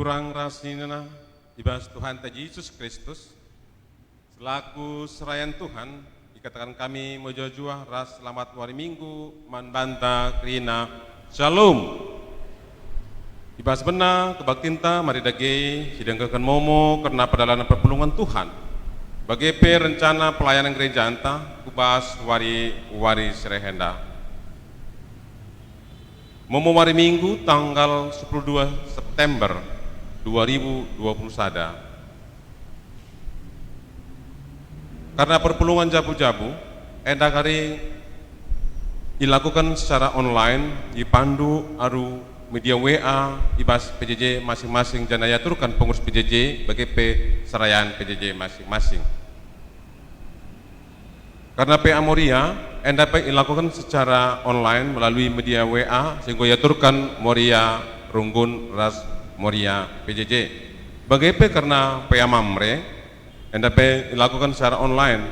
Turang rasinana ibas Tuhan Yesus Kristus selaku serayan Tuhan dikatakan kami mojojua ras selamat hari Minggu manbanta krina shalom ibas bena kebaktinta mari dage sidang kekan momo karena pedalanan perpulungan Tuhan bagi rencana pelayanan gereja anta kubas wari serehenda momo hari Minggu tanggal 12 September 2021 karena perpulungan jabu-jabu endak hari dilakukan secara online dipandu aru media WA ibas PJJ masing-masing janaya turkan pengurus PJJ bagi serayaan PJJ masing-masing karena Amoria endak dilakukan secara online melalui media WA sehingga yaturkan Moria Runggun Ras Moria PJJ bagi karena Mamre hendak dilakukan secara online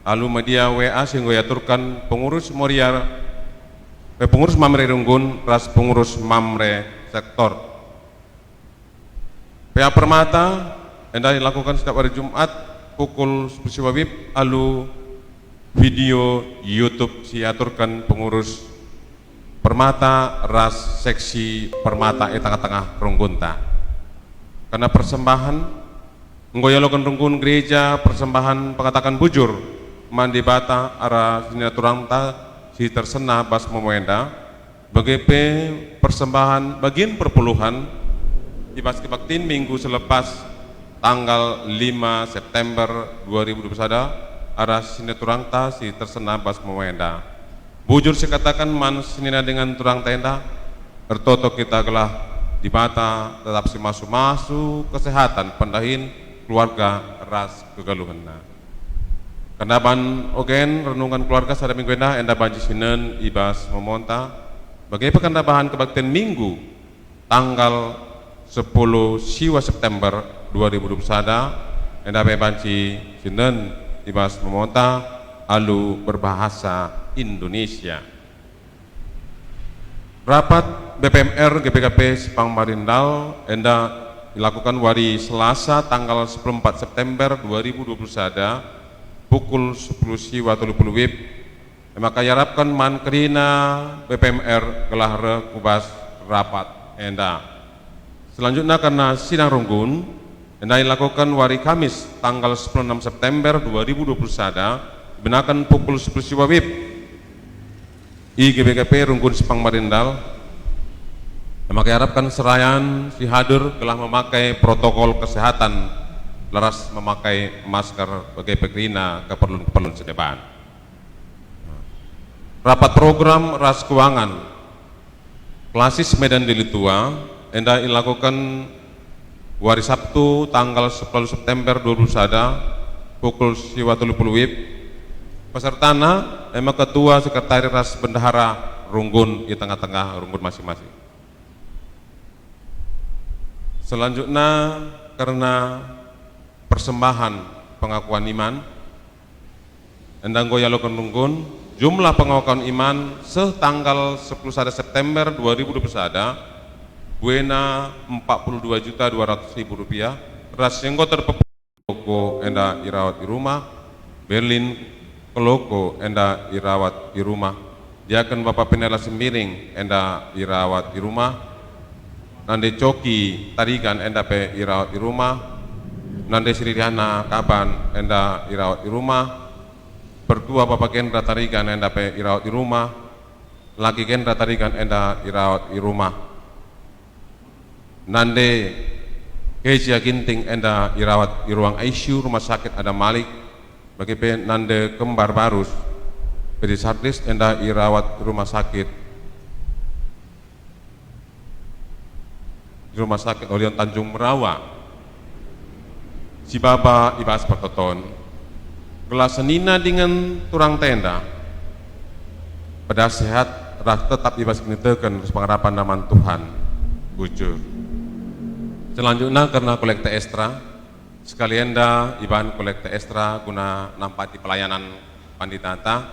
lalu media WA sehingga yaturkan pengurus Moria pengurus Mamre Runggun ras pengurus Mamre sektor Permata hendak dilakukan setiap hari Jumat pukul 10 wib lalu video YouTube siaturkan pengurus Permata ras seksi Permata tengah-tengah Runggunta karena persembahan nggoyalokan Runggun gereja persembahan pengatakan bujur mandi bata arah sinaturangta si tersena bas memuenda bagi persembahan bagian perpuluhan di bas kebaktin minggu selepas tanggal 5 September 2021 arah sinaturangta si tersena bas memuenda bujur sekatakan man senina dengan turang tenda ertoto kita gelah di mata tetap si masu kesehatan pendahin keluarga ras kegaluhanna karena ban ogen renungan keluarga sada minggu enda banji sinen ibas memonta bagi pekan bahan kebaktian minggu tanggal 10 siwa September 2021 enda banji sinen ibas memonta alu berbahasa Indonesia. Rapat BPMR GPKP Sipang Marindal enda dilakukan hari Selasa tanggal 14 September 2021 pukul 10 siwa 30 wib. Maka yarapkan man kerina BPMR gelah kubas rapat enda. Selanjutnya karena sidang Runggun enda dilakukan hari Kamis tanggal 16 September 2021 benakan pukul 10 siwa wib. IGBKP Runggun Sipang Marindal maka harapkan serayan si hadir telah memakai protokol kesehatan laras memakai masker bagi pekerina keperluan sedepan rapat program ras keuangan klasis Medan Delitua enda dilakukan hari Sabtu tanggal 10 September 2021 pukul siwa 30 wib pesertana emang ketua sekretaris ras bendahara Runggun di tengah-tengah Runggun masing-masing. Selanjutnya karena persembahan pengakuan iman endang goyalokan Runggun jumlah pengakuan iman setanggal 11 September 2021 buena 42.200.000 rupiah ras yang terpepuk enda dirawat di rumah Berlin Keloko enda dirawat di rumah diakan Bapak Penela Sembiring enda dirawat di rumah nande Coki Tarigan enda pe dirawat di rumah nande Sridiana Kaban enda dirawat di rumah pertua Bapak Kendra Tarigan enda pe dirawat di rumah laki Kendra Tarigan enda dirawat di rumah nande Kezia Ginting enda dirawat di ruang ICU rumah sakit Adam Malik bagi nande kembar barus pedisartis enda dirawat di rumah sakit Orion Tanjung Merawa si baba ibas pertoton gelas senina dengan turang tenda pada sehat ras tetap ibas kenitekan pengharapan nama Tuhan bujur selanjutnya karena kolekte ekstra sekalian dah iban kolekte ekstra guna nampati pelayanan panditata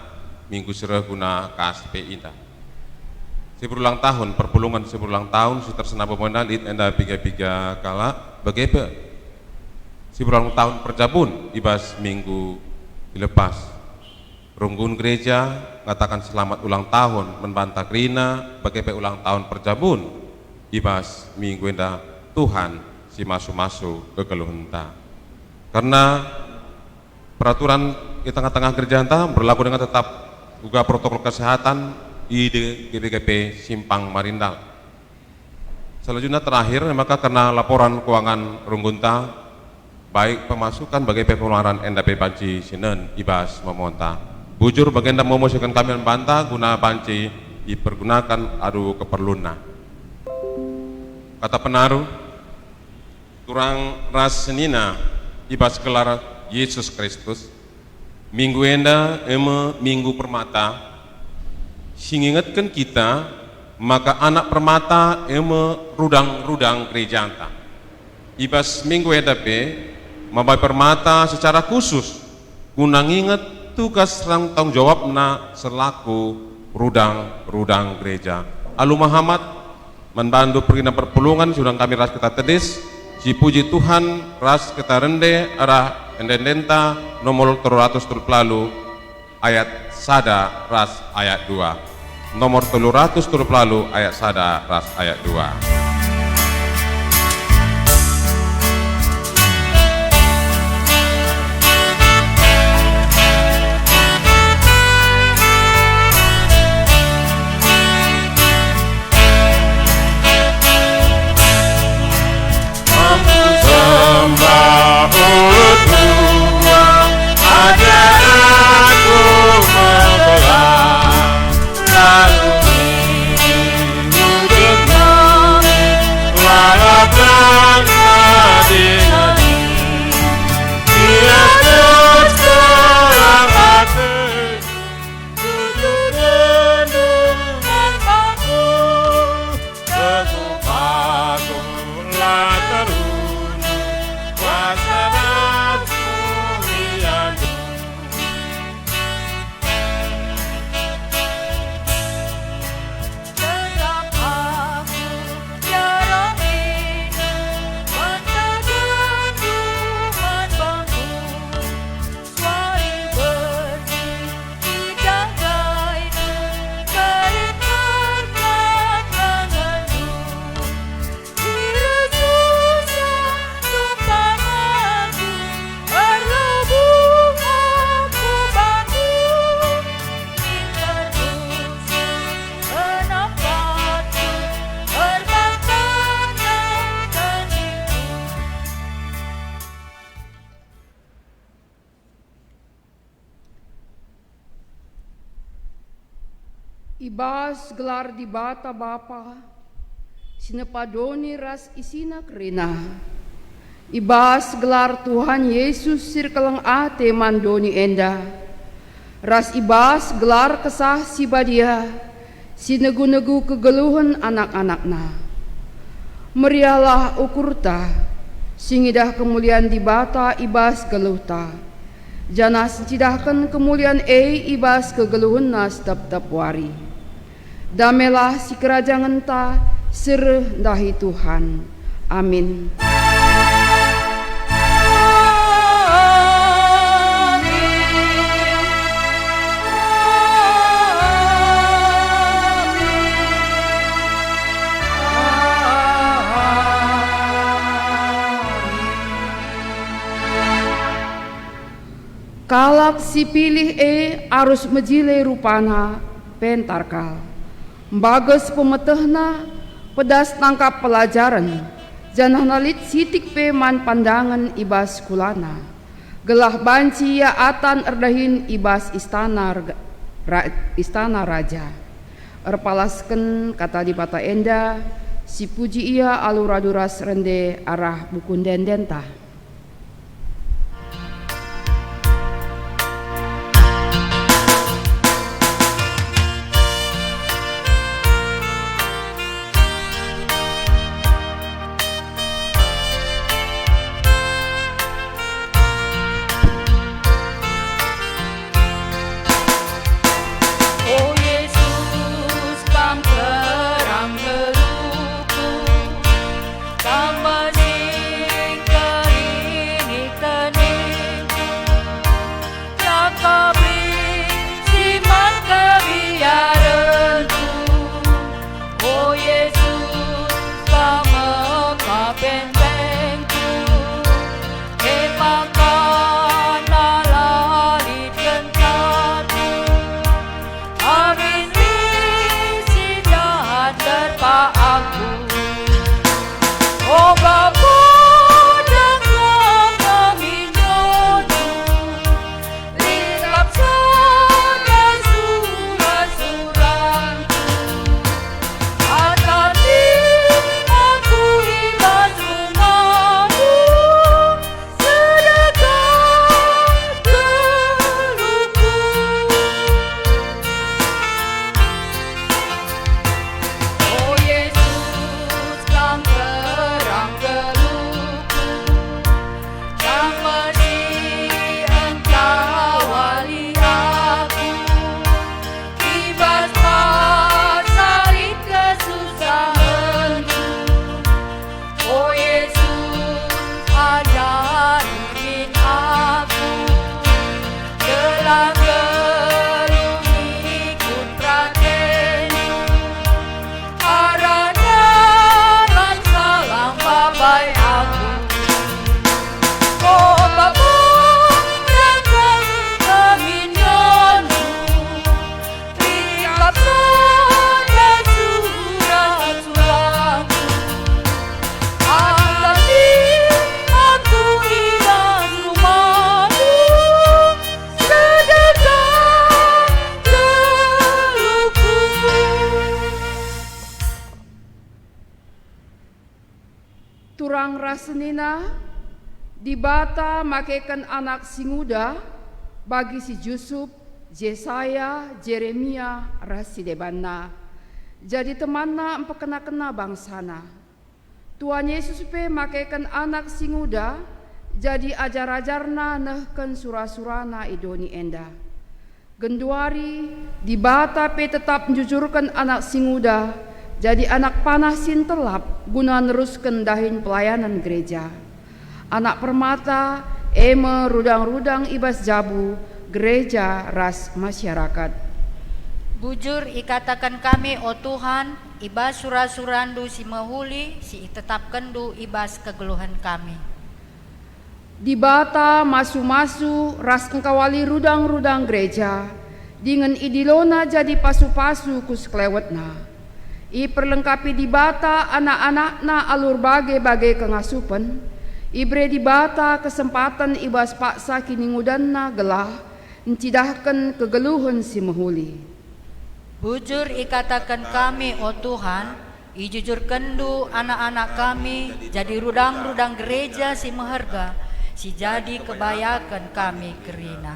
minggu sore guna KSP indah Seberulang tahun, perpulungan seberulang tahun, si tersena pemendalit, enda piga-piga kala, bagaimana? Seberulang tahun perjabun, ibas minggu dilepas. Runggun gereja, ngatakan selamat ulang tahun, membantah Rina, bagaimana ulang tahun perjabun, ibas minggu enda Tuhan, si masuk-masuk ke keluhenta. Karena peraturan di tengah-tengah gereja enta berlaku dengan tetap juga protokol kesehatan di GPGP Simpang Marindal. Selanjutnya terakhir, maka karena laporan keuangan Runggunta baik pemasukan bagi pengeluaran NDP Banci Sinen ibas memonta. Bujur bagian memusuhkan kami membantah guna banci dipergunakan adu keperluan. Kata penaruh, turang ras senina ibas kelar Yesus Kristus. Minggu enda minggu permata. Singingatkan kita, maka anak permata rudang-rudang gereja anta. Ibas minggu edape, mabai permata secara khusus, guna nginget tugas rang tanggung jawab na selaku rudang-rudang gereja. Alu Muhammad, membantu perginan perpulungan, sudah kami ras kita tedis, si puji Tuhan, ras kita rende, arah endendenta, nomor 300 lalu, ayat sada ras ayat 2. Nomor 300 lalu ayat sada ras ayat 2. Ibas gelar di bata bapa, sinepadoni ras isina kerina. Ibas gelar Tuhan Yesus sirkeleng ate mandoni enda. Ras ibas gelar kesah si badia, sinegu-negu kegeluhan anak-anakna. Merialah ukurta, singidah kemuliaan di bata ibas geluhta. Jana cidahkan kemuliaan ibas kegeluhan nas tap-tap wari. Damelah si kerajaan ta serdahi Tuhan. Amin. Kalak si pilih arus mejile rupana pentarkal. Bagus pemetehna pedas tangkap pelajaran. Janah nalit sitik peman pandangan ibas kulana. Gelah banci ya atan erdahin ibas istana raja. Erpalasken kata di bata enda si puji ia aluraduras rende arah bukun dendenta. Oh Yesus, come rasenina dibata makekan anak singuda bagi si Yusuf, Yesaya, Jeremia, rasidebanna. Jadi temanna empekena-kena bangsana. Tuhan Yesus pe makekan anak singuda jadi ajar-ajarna nehken surah-surana idoni enda. Genduari dibata pe tetap menjujurkan anak singuda jadi anak panah sintelap guna neruskan dahin pelayanan gereja. Anak permata eme rudang-rudang ibas jabu gereja ras masyarakat. Bujur ikatakan kami, o Tuhan, ibas surah-surandu si mahuli, si tetapkandu ibas kegeluhan kami. Dibata masu-masu ras engkawali rudang-rudang gereja, dengan idilona jadi pasu-pasu kus klewetna. I perlengkapi dibata anak-anakna alur bage-bage kengasupen, ibre dibata kesempatan ibas paksa kiningudanna gelah, encidahkan kegeluhan si mahuli. Bujur ikatakan kami, o Tuhan, ijujurkandu anak-anak kami jadi rudang-rudang gereja si meharga, si jadi kebayakan kami kerina.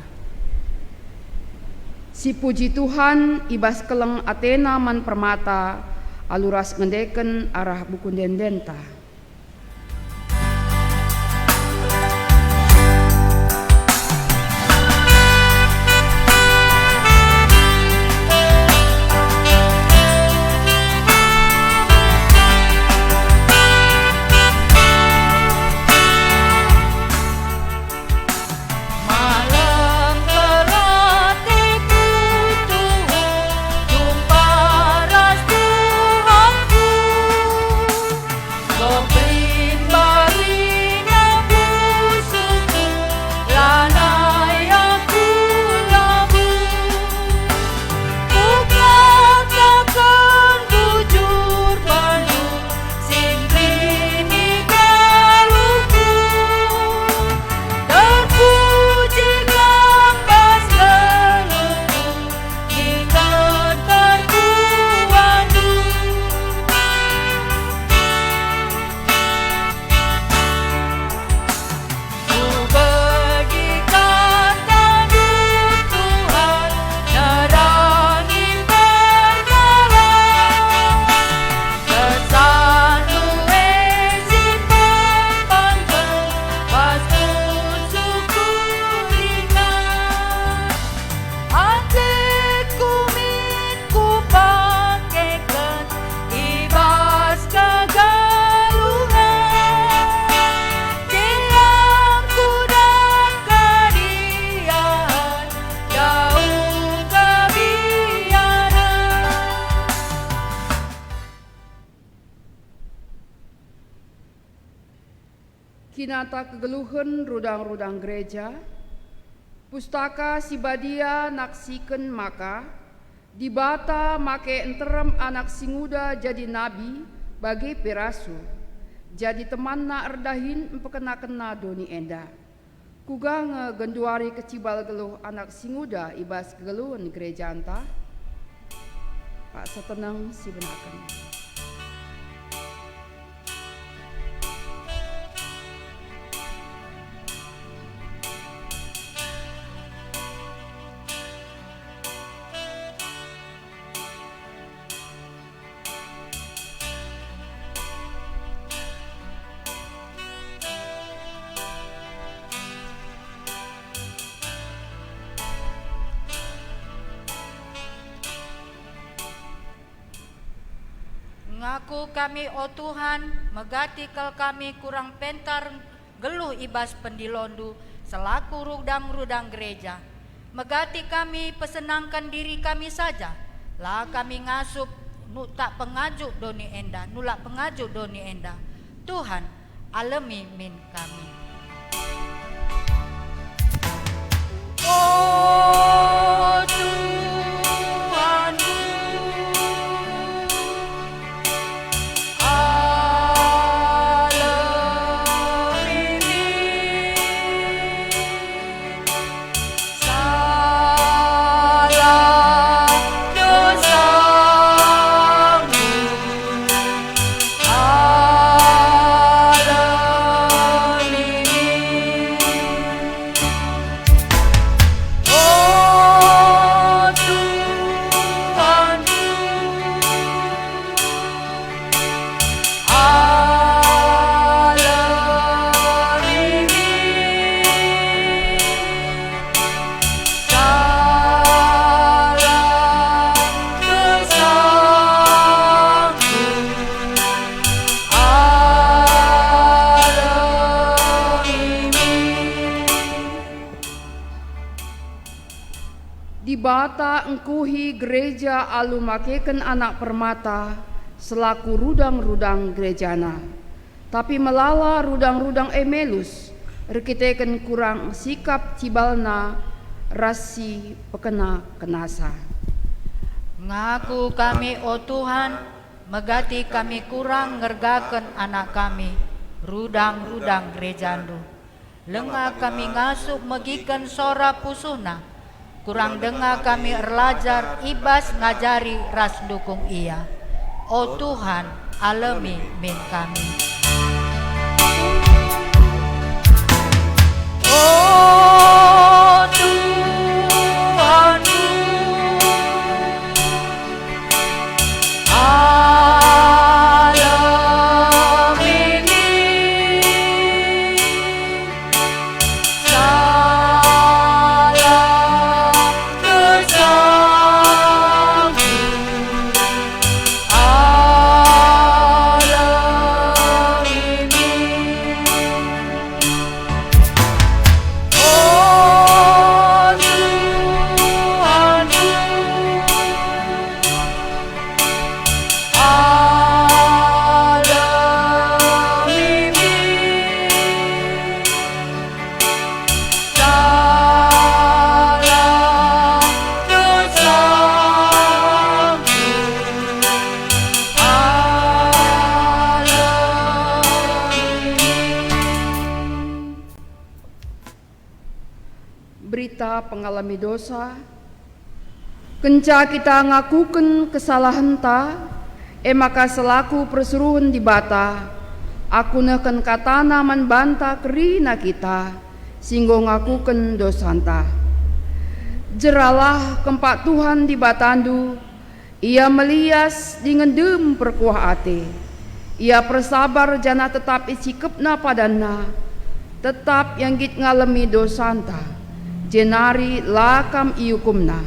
Si puji Tuhan ibas keleng Athena man permata aluras ngedeken arah bukun dendenta. Kinata kegeluhan rudang-rudang gereja, pustaka sibadia naksiken maka, dibata make enterem anak singuda jadi nabi bagi perasu, jadi temanna erdahin empekena-kena doni enda. Kuga ngegenduari kecibal geluh anak singuda ibas kegeluhan gereja anta, Pak setenang si benaken. Ngaku kami, o Tuhan, megatikal kami kurang pentar geluh ibas pendilondu selaku rudang-rudang gereja. Megati kami pesenangkan diri kami saja, lah kami ngasup tak pengajuk doni enda, nulak pengajuk doni enda. Tuhan, alami min kami. Oh Tuhanku, Salah dosamu, Di bata engkuhi gereja alu makeken anak permata selaku rudang-rudang gerejana. Tapi melala rudang-rudang emelus rekiteken kurang sikap cibalna rasi pekena kenasa. Ngaku kami, o Tuhan, megati kami kurang ngergaken anak kami, rudang-rudang gerejandu. Lenga kami ngasup megiken sora pusuhna, kurang dengar kami erlajar ibas ngajari ras dukung ia. O Tuhan, alami min kami. Oh Tuhanku, alami min salah dosaku, alami min. Oh Tuhanku, alami min salah dosaku, alami min. Berita pengalami dosa, kenca kita ngakuken kesalahan ta, maka selaku persuruhan di bata, aku neken katana manbanta kerina kita, singgo ngakuken dosanta. Jeralah kempak Tuhan di batandu, ia melias dengan dem perkuah ate, ia persabar jana tetap isikepna padana, tetap yang git ngalami dosanta, jenari lakam iukumna.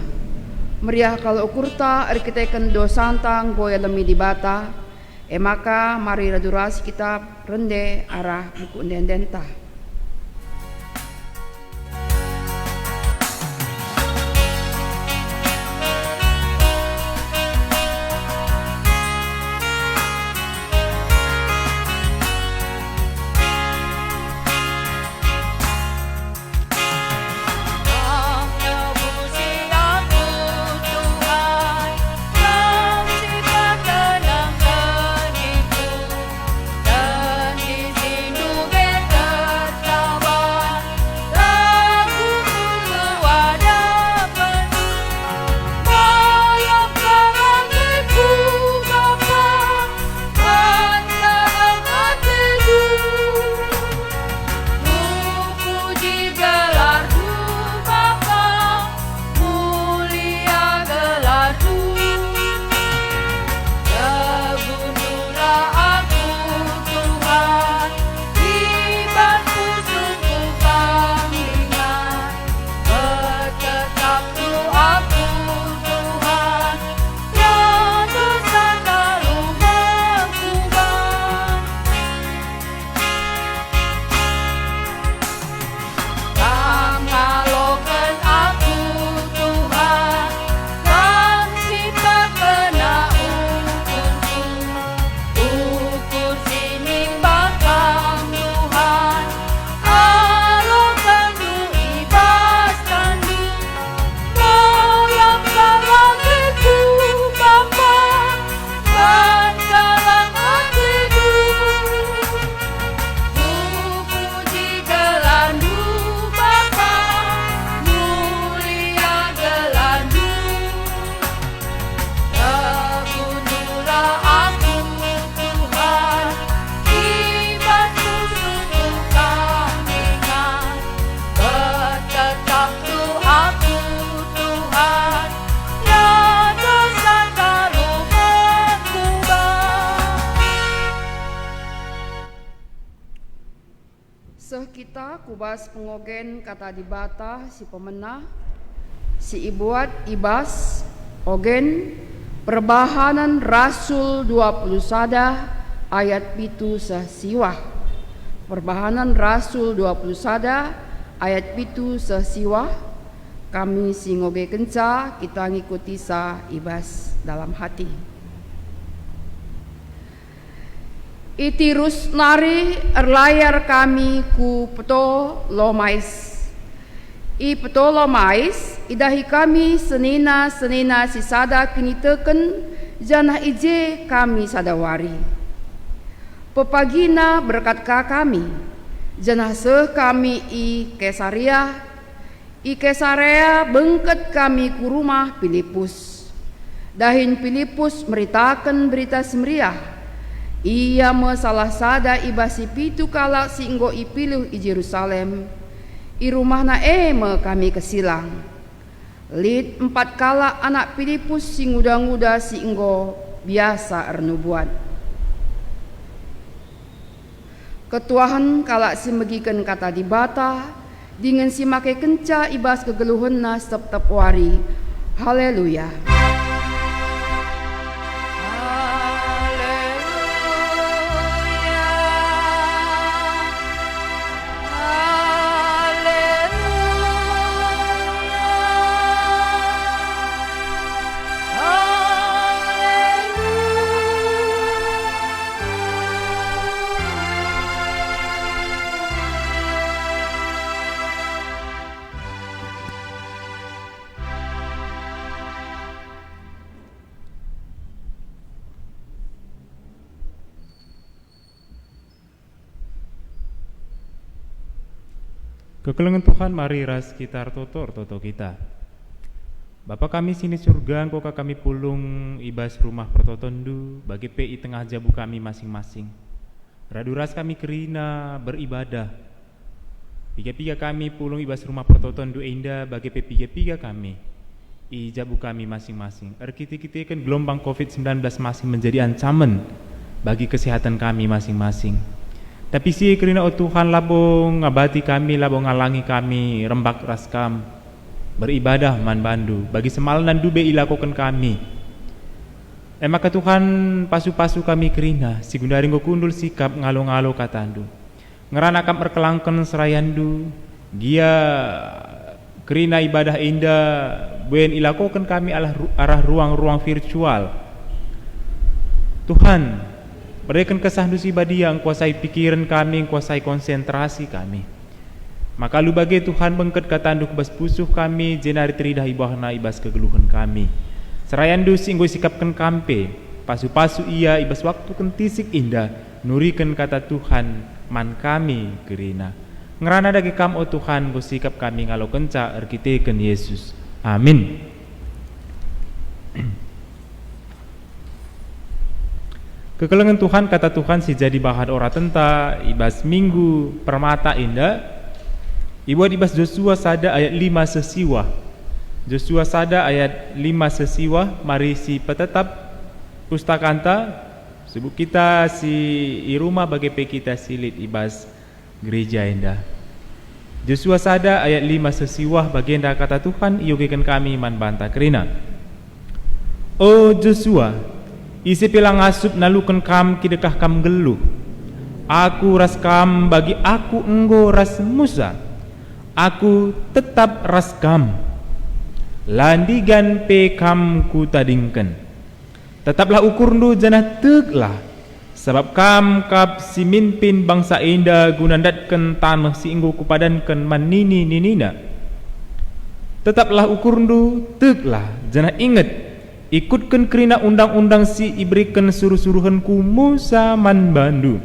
Meriah kalau ukurta arkiteken dosantang boya lemi di bata, maka mari radurasi kita rende arah buku dendenta. Seh kita kubas pengogen kata di bata si pemenah, si ibuat ibas, ogen, perbahanan Rasul 20 sada ayat pitu sesiwah. Perbahanan Rasul 20 sada ayat pitu sesiwah, kami singoge kenca kita ngikuti sa ibas dalam hati. Itirus nari erlayar kami ku peto lomais. I peto lomais idahi kami senina sisada kini teken janah ije kami sadawari. Pepagina berkat ka kami janah seh kami i Kesarea bengket kami ku rumah Filipus. Dahin Filipus meritakan berita semeriah. Ia masalah sada ibasi pitu kala singgo ipilih i Jerusalem. I rumahna me kami kesilang. Lid 4 kala anak Filipus sing nguda-nguda singgo biasa ernubuat. Ketuahan kala si megikan kata dibata dengan si make kenca ibas kegeluhunna setiap wari. Haleluya. Kekelengan Tuhan mari ras kita toto kita. Bapa kami sini surga, engkau kami pulung ibas rumah pertotondu bagi PI tengah jabu kami masing-masing. Raduras kami kerina beribadah. Piga-piga kami pulung ibas rumah pertotondu indah bagi piga-piga kami. I jabu kami masing-masing. Kita kan gelombang COVID-19 masih menjadi ancaman bagi kesehatan kami masing-masing. Tapi si kerina Tuhan labong ngabati kami, labong ngalangi kami, rembak raskam beribadah man bandu bagi semalan dube ilakokan kami. Maka Tuhan pasu-pasu kami kerina sigundari ngokundul sikap ngalo-ngalo katandu. Ngerana kam erkelangken serayandu dia kerina ibadah indah buen ilakokan kami arah ruang-ruang virtual. Tuhan berikan kesahndu sibadia yang kuasai pikiran kami, yang kuasai konsentrasi kami. Maka lu bagi Tuhan bengket katandu kebas pusuh kami, jenari teridah ibahna ibas kegeluhan kami. Serayandu singgo sikapkan kampe, pasu-pasu ia ibas waktu kentisik indah, nurikan kata Tuhan man kami gerina. Ngerana dagi kam o Tuhan go sikap kami ngalo kenca erkiteken Yesus. Amin. Kekelengan Tuhan kata Tuhan si jadi bahan ora tenta ibas minggu permata indah. Ibuat ibas Joshua sada ayat 5 sesiwa. Joshua sada ayat 5 sesiwa. Mari si petetap pustakanta sebut kita si i rumah bagi pe kita silit ibas gereja indah. Joshua sada ayat 5 sesiwa baginda kata Tuhan iyogekan kami man banta kerina. Oh Joshua, isi pilang asup nalukan kam kidekah kam geluh. Aku ras kam bagi aku enggo ras Musa. Aku tetap ras kam. Landigan pe kam ku tadingkan. Tetaplah ukurndu janah teglah. Sebab kam kap si minpin bangsa indah gunandatkan tanah si enggo kupadankan manini ninina. Tetaplah ukurndu teglah janah ingat. Ikutkan kerina undang-undang si iberikan suruh-suruhan ku Musa man bandu.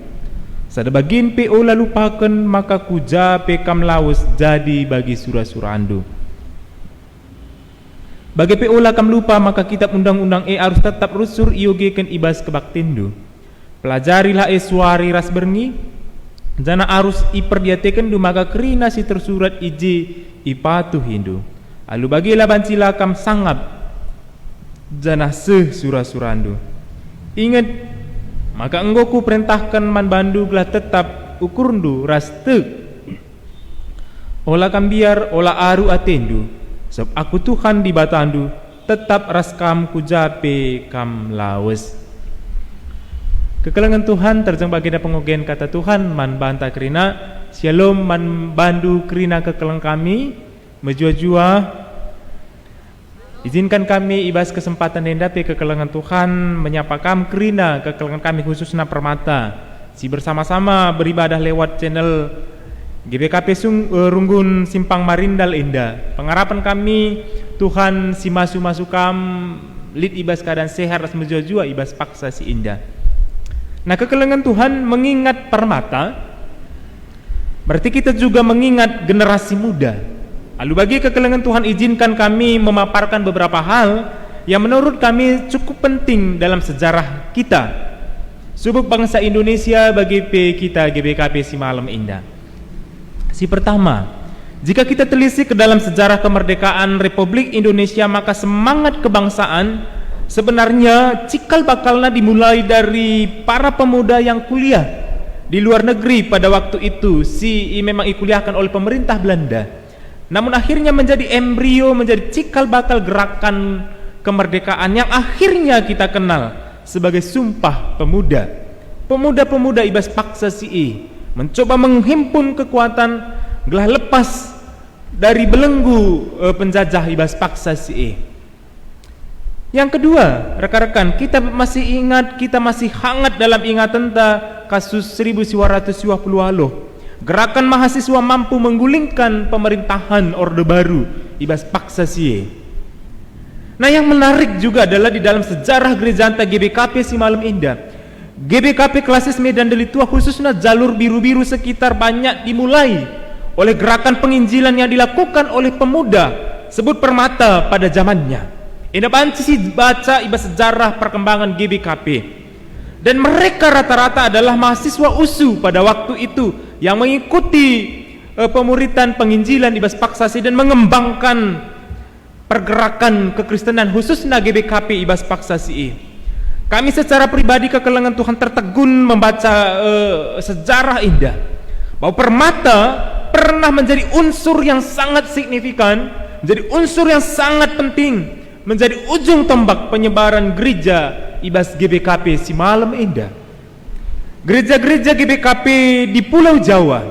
Sada bagin pe ola lupakan maka kuja pe kam lawas jadi bagi surah-surah andu. Bagi pe ola kam lupa maka kitab undang-undang harus tetap rusur iogekan ibas kebaktindu. Pelajarilah suari ras berngi. Jana arus iperdiatekan du maka kerina si tersurat ije ipatu hindu. Alu bagilah bancila kam sangap janah seh surah-surandu. Ingat, maka engkau ku perintahkan man bandu gelah tetap ukurndu ras teg. Ola kam biar ola aru atendu. Sebab aku Tuhan di batandu tetap ras kam ku jape kam lawes. Kekelengan Tuhan terjang baginda pengogen kata Tuhan man banta kerina. Shalom man bandu kerina kekeleng kami. Mejua-jua Izinkan kami ibas kesempatan hendapi kekelengan Tuhan menyapa kam kerina kekelengan kami khususnya Permata. Si bersama-sama beribadah lewat channel GBKP Runggun Simpang Marindal Indah. Pengharapan kami Tuhan si masu kam lid ibas keadaan sehat ras menjua ibas paksa si indah. Nah, kekelengan Tuhan mengingat Permata berarti kita juga mengingat generasi muda. Lalu bagi kekelengan Tuhan izinkan kami memaparkan beberapa hal yang menurut kami cukup penting dalam sejarah kita subuk bangsa Indonesia bagi kita GBKP si Malam Indah. Si pertama, jika kita telisik ke dalam sejarah kemerdekaan Republik Indonesia, maka semangat kebangsaan sebenarnya cikal bakalnya dimulai dari para pemuda yang kuliah di luar negeri pada waktu itu. Memang dikuliahkan oleh pemerintah Belanda. Namun akhirnya menjadi embrio, menjadi cikal bakal gerakan kemerdekaan yang akhirnya kita kenal sebagai Sumpah Pemuda. Pemuda-pemuda ibas paksa mencoba menghimpun kekuatan gelah lepas dari belenggu penjajah ibas paksa Yang kedua, rekan-rekan, kita masih ingat, kita masih hangat dalam ingatan kasus 1920 gerakan mahasiswa mampu menggulingkan pemerintahan Orde Baru ibas paksa Nah, yang menarik juga adalah di dalam sejarah Gereja Anta GBKP si Malam Indah, GBKP Klasis Medan Delitua khususnya jalur biru-biru sekitar banyak dimulai oleh gerakan penginjilan yang dilakukan oleh pemuda sebut Permata pada zamannya. Indah banci baca ibas sejarah perkembangan GBKP, dan mereka rata-rata adalah mahasiswa USU pada waktu itu yang mengikuti pemuritan penginjilan ibas paksasi dan mengembangkan pergerakan kekristenan khususnya GBKP ibas paksasi. Kami secara pribadi kekelengan Tuhan tertegun membaca sejarah indah bahwa Permata pernah menjadi unsur yang sangat signifikan, menjadi unsur yang sangat penting, menjadi ujung tombak penyebaran gereja ibas GBKP si Malam Indah. Gereja-gereja GBKP di Pulau Jawa,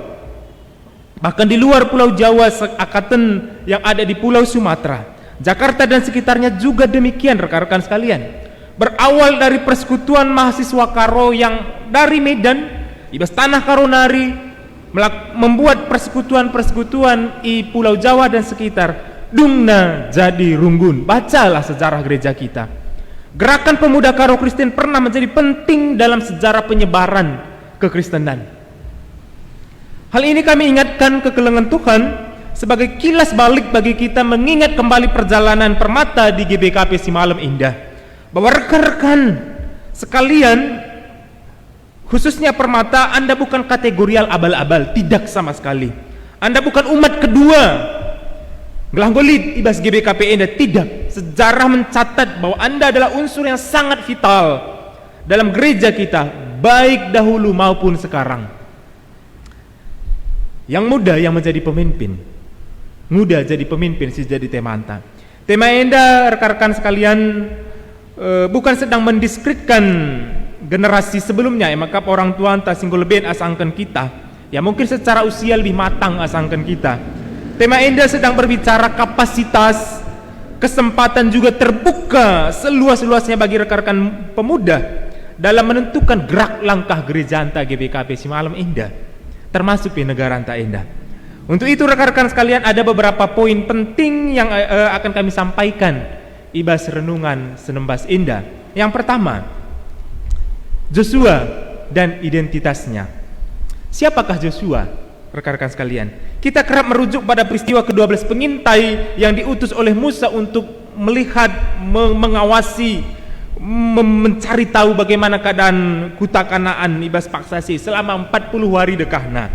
bahkan di luar Pulau Jawa seakatan yang ada di Pulau Sumatera, Jakarta dan sekitarnya juga demikian rekan-rekan sekalian. Berawal dari persekutuan mahasiswa Karo yang dari Medan, ibas tanah Karonari, membuat persekutuan-persekutuan di Pulau Jawa dan sekitar, dungna jadi runggun. Bacalah sejarah gereja kita. Gerakan pemuda Karo Kristen pernah menjadi penting dalam sejarah penyebaran kekristenan. Hal ini kami ingatkan kekelengan Tuhan sebagai kilas balik bagi kita mengingat kembali perjalanan Permata di GBKP si Malam Indah, bahwa rekan-rekan sekalian, khususnya Permata, Anda bukan kategorial abal-abal, tidak sama sekali. Anda bukan umat kedua Gelanggolit ibas GBKP Indah, tidak. Sejarah mencatat bahwa Anda adalah unsur yang sangat vital dalam gereja kita, baik dahulu maupun sekarang. Yang muda yang menjadi pemimpin, muda jadi pemimpin si jadi tema Anta. Tema Indah rekan-rekan sekalian bukan sedang mendiskreditkan generasi sebelumnya, maka orang tua Anta singgul lebih asangkan kita, ya mungkin secara usia lebih matang asangkan kita. Tema Indah sedang berbicara kapasitas, kesempatan juga terbuka seluas-luasnya bagi rekan-rekan pemuda dalam menentukan gerak langkah gereja Anta GBKP si Malam Indah, termasuk di negara Anta Indah. Untuk itu rekan-rekan sekalian, ada beberapa poin penting yang akan kami sampaikan ibas renungan Senembas Indah. Yang pertama, Joshua dan identitasnya. Siapakah Joshua? Rekan-rekan sekalian, kita kerap merujuk pada peristiwa ke-12 pengintai yang diutus oleh Musa untuk melihat, mengawasi, mencari tahu bagaimana keadaan kuta Kanaan ibas paksasi selama 40 hari dekahna.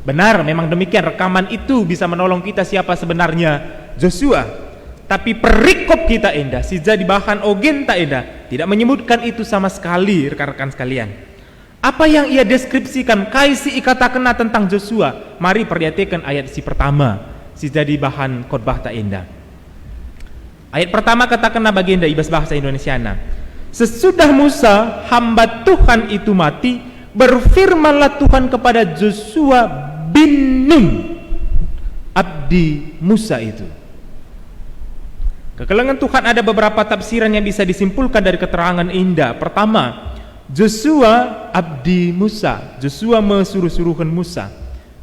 Benar, memang demikian, rekaman itu bisa menolong kita siapa sebenarnya Joshua. Tapi perikop kita Indah, si jadi bahan ogen tak Indah, tidak menyebutkan itu sama sekali rekan-rekan sekalian. Apa yang ia deskripsikan kaisi ikata-kena tentang Joshua? Mari perhatikan ayat si pertama, si jadi bahan khotbah tak Indah. Ayat pertama katakanlah bagi Indah ibas bahasa Indonesiana. Sesudah Musa hamba Tuhan itu mati, berfirmanlah Tuhan kepada Joshua bin Nun, abdi Musa itu. Kekelengan Tuhan ada beberapa tafsiran yang bisa disimpulkan dari keterangan Indah. Pertama, Joshua abdi Musa, Joshua mesuruh-suruhan Musa.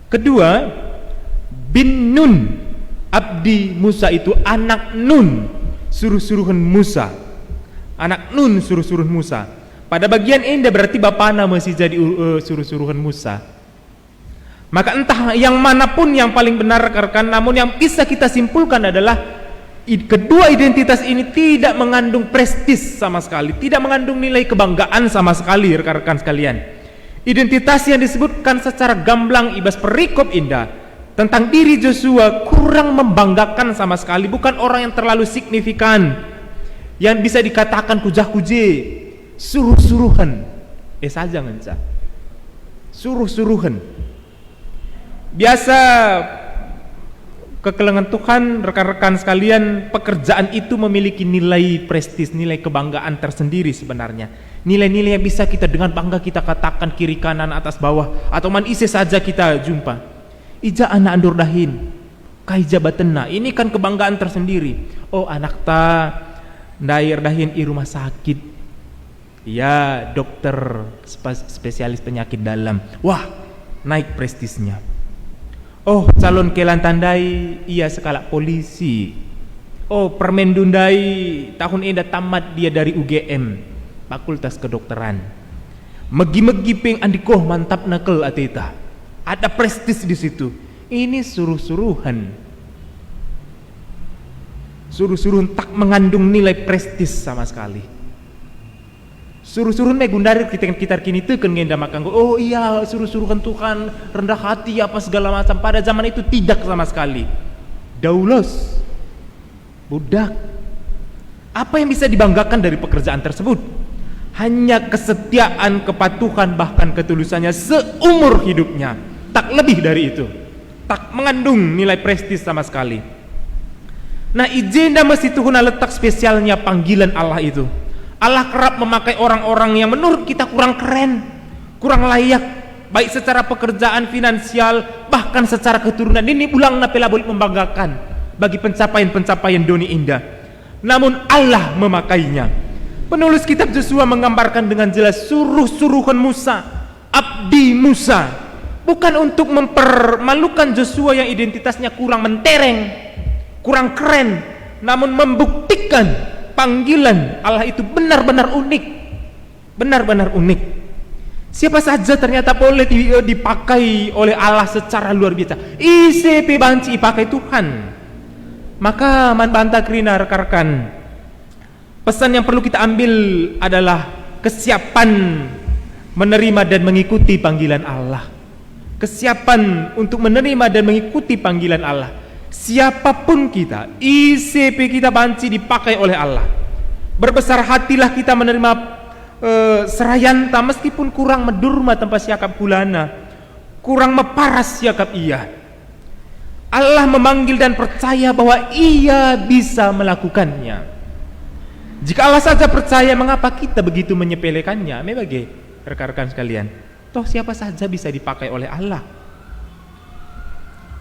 Kedua, bin Nun abdi Musa, itu anak Nun suruh-suruhan Musa, anak Nun suruh-suruhan Musa. Pada bagian Indah berarti bapana masih jadi suruh-suruhan Musa. Maka entah yang manapun yang paling benar rekan-rekan, namun yang bisa kita simpulkan adalah kedua identitas ini tidak mengandung prestis sama sekali, tidak mengandung nilai kebanggaan sama sekali rekan-rekan sekalian. Identitas yang disebutkan secara gamblang ibas perikop Indah tentang diri Joshua kurang membanggakan sama sekali, bukan orang yang terlalu signifikan, yang bisa dikatakan kujah-kuje, suruh-suruhan, saja ngenca, suruh-suruhan. Biasa kekelengan Tuhan, rekan-rekan sekalian, pekerjaan itu memiliki nilai prestis, nilai kebanggaan tersendiri sebenarnya. Nilai-nilai yang bisa kita dengan bangga kita katakan kiri kanan atas bawah, atau man ise saja kita jumpa. Ija anak andur dahin, kai jabatena, ini kan kebanggaan tersendiri. Oh anak ta dair dahin i rumah sakit, ya dokter spesialis penyakit dalam, wah naik prestisnya. Oh calon kelan tandai ia sekala polisi. Oh permendundai tahun ini tamat dia dari UGM, Fakultas Kedokteran. Megi-megi ping andikoh mantap nakel ateta. Ada prestis di situ. Ini suruh-suruhan. Suruh-suruhan tak mengandung nilai prestis sama sekali. Suruh-suruhan megundari kita kini teken ngenda makanggo. Oh iya suruh-suruhan Tuhan, rendah hati apa segala macam. Pada zaman itu tidak sama sekali. Daulos, budak. Apa yang bisa dibanggakan dari pekerjaan tersebut? Hanya kesetiaan, kepatuhan, bahkan ketulusannya seumur hidupnya. Tak lebih dari itu. Tak mengandung nilai prestis sama sekali. Nah ijenda mesti Tuhan letak spesialnya panggilan Allah itu. Allah kerap memakai orang-orang yang menurut kita kurang keren, kurang layak, baik secara pekerjaan, finansial, bahkan secara keturunan. Ini ulang napela boleh membanggakan bagi pencapaian-pencapaian doni indah. Namun Allah memakainya. Penulis kitab Joshua menggambarkan dengan jelas suruh-suruhan Musa, abdi Musa, bukan untuk mempermalukan Joshua yang identitasnya kurang mentereng, kurang keren, namun membuktikan panggilan Allah itu benar-benar unik, benar-benar unik. Siapa saja ternyata boleh dipakai oleh Allah secara luar biasa. ICP banci pakai Tuhan. Maka manbanta krina rekan-rekan, pesan yang perlu kita ambil adalah kesiapan menerima dan mengikuti panggilan Allah. Kesiapan untuk menerima dan mengikuti panggilan Allah. Siapapun kita, ICP kita banci dipakai oleh Allah. Berbesar hatilah kita menerima serayanta meskipun kurang medurma tempat siakap kulana, kurang meparas siakap ia. Allah memanggil dan percaya bahwa ia bisa melakukannya. Jika Allah saja percaya, mengapa kita begitu menyepelekannya? Memang rekan-rekan sekalian, toh siapa saja bisa dipakai oleh Allah.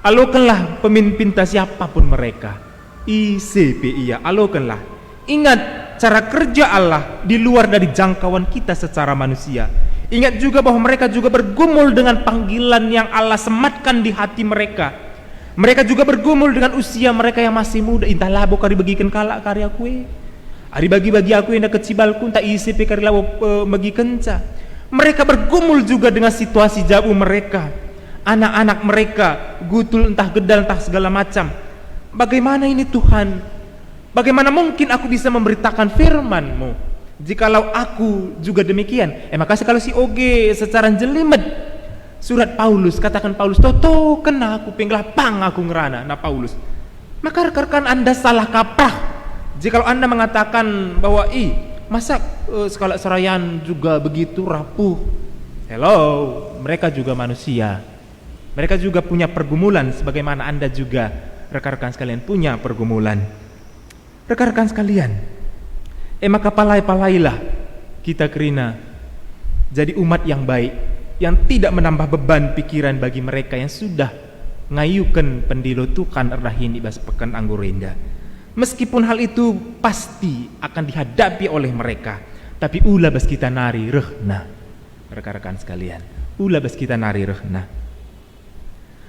Alokanlah pemimpin siapapun mereka, ICP ia, alokanlah. Ingat cara kerja Allah di luar dari jangkauan kita secara manusia. Ingat juga bahwa mereka juga bergumul dengan panggilan yang Allah sematkan di hati mereka. Mereka juga bergumul dengan usia mereka yang masih muda. Intah labo kari bagikan kalak karya kue, ari bagi-bagi aku yang kecibalku tak ICP kari labo bagi kenca. Mereka bergumul juga dengan situasi jauh mereka. Anak-anak mereka gutul entah gedal entah segala macam. Bagaimana ini Tuhan? Bagaimana mungkin aku bisa memberitakan firman-Mu jikalau aku juga demikian? Makasih kalau si Oge secara jelimet surat Paulus, katakan Paulus, toto kena aku penglah pang aku ngerana. Nah Paulus, maka rekan Anda salah kaprah jikalau Anda mengatakan bahwa masa skala serayan juga begitu rapuh. Hello, mereka juga manusia. Mereka juga punya pergumulan sebagaimana Anda juga rekan-rekan sekalian punya pergumulan. Rekan-rekan sekalian, maka palai-palailah kita kerina jadi umat yang baik, yang tidak menambah beban pikiran bagi mereka yang sudah ngayukan pendilo Tuhan erdahin ibas pekan anggur indah. Meskipun hal itu pasti akan dihadapi oleh mereka, tapi ulah bas kita nari rehna. Rekan-rekan sekalian, ulah bas kita nari rehna.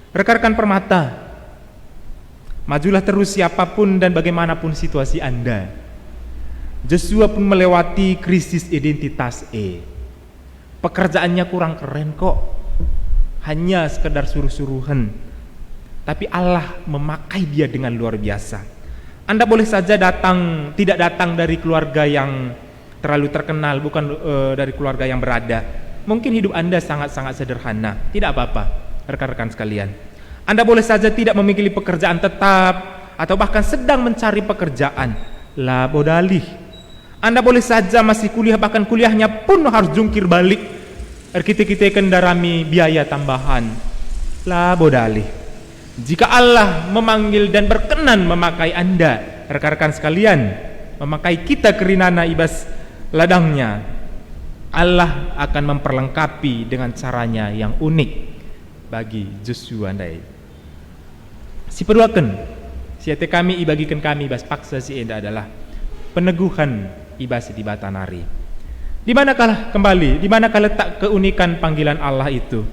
Rekan-rekan permata, majulah terus siapapun dan bagaimanapun situasi Anda. Joshua pun melewati krisis identitas pekerjaannya kurang keren kok, hanya sekedar suruh-suruhan, tapi Allah memakai dia dengan luar biasa. Anda boleh saja tidak datang dari keluarga yang terlalu terkenal, bukan dari keluarga yang berada. Mungkin hidup Anda sangat-sangat sederhana, tidak apa-apa rekan-rekan sekalian. Anda boleh saja tidak memiliki pekerjaan tetap, atau bahkan sedang mencari pekerjaan, la bodalih. Anda boleh saja masih kuliah, bahkan kuliahnya pun harus jungkir balik, kita kendarami biaya tambahan, la bodalih. Jika Allah memanggil dan berkenan memakai Anda, rekan-rekan sekalian, memakai kita kerinana ibas ladangnya, Allah akan memperlengkapi dengan caranya yang unik bagi Joshua Andai. Si peduaken, siate kami ibagikan kami ibas paksa si enda adalah peneguhan ibas di batanari. Di manakah letak keunikan panggilan Allah itu?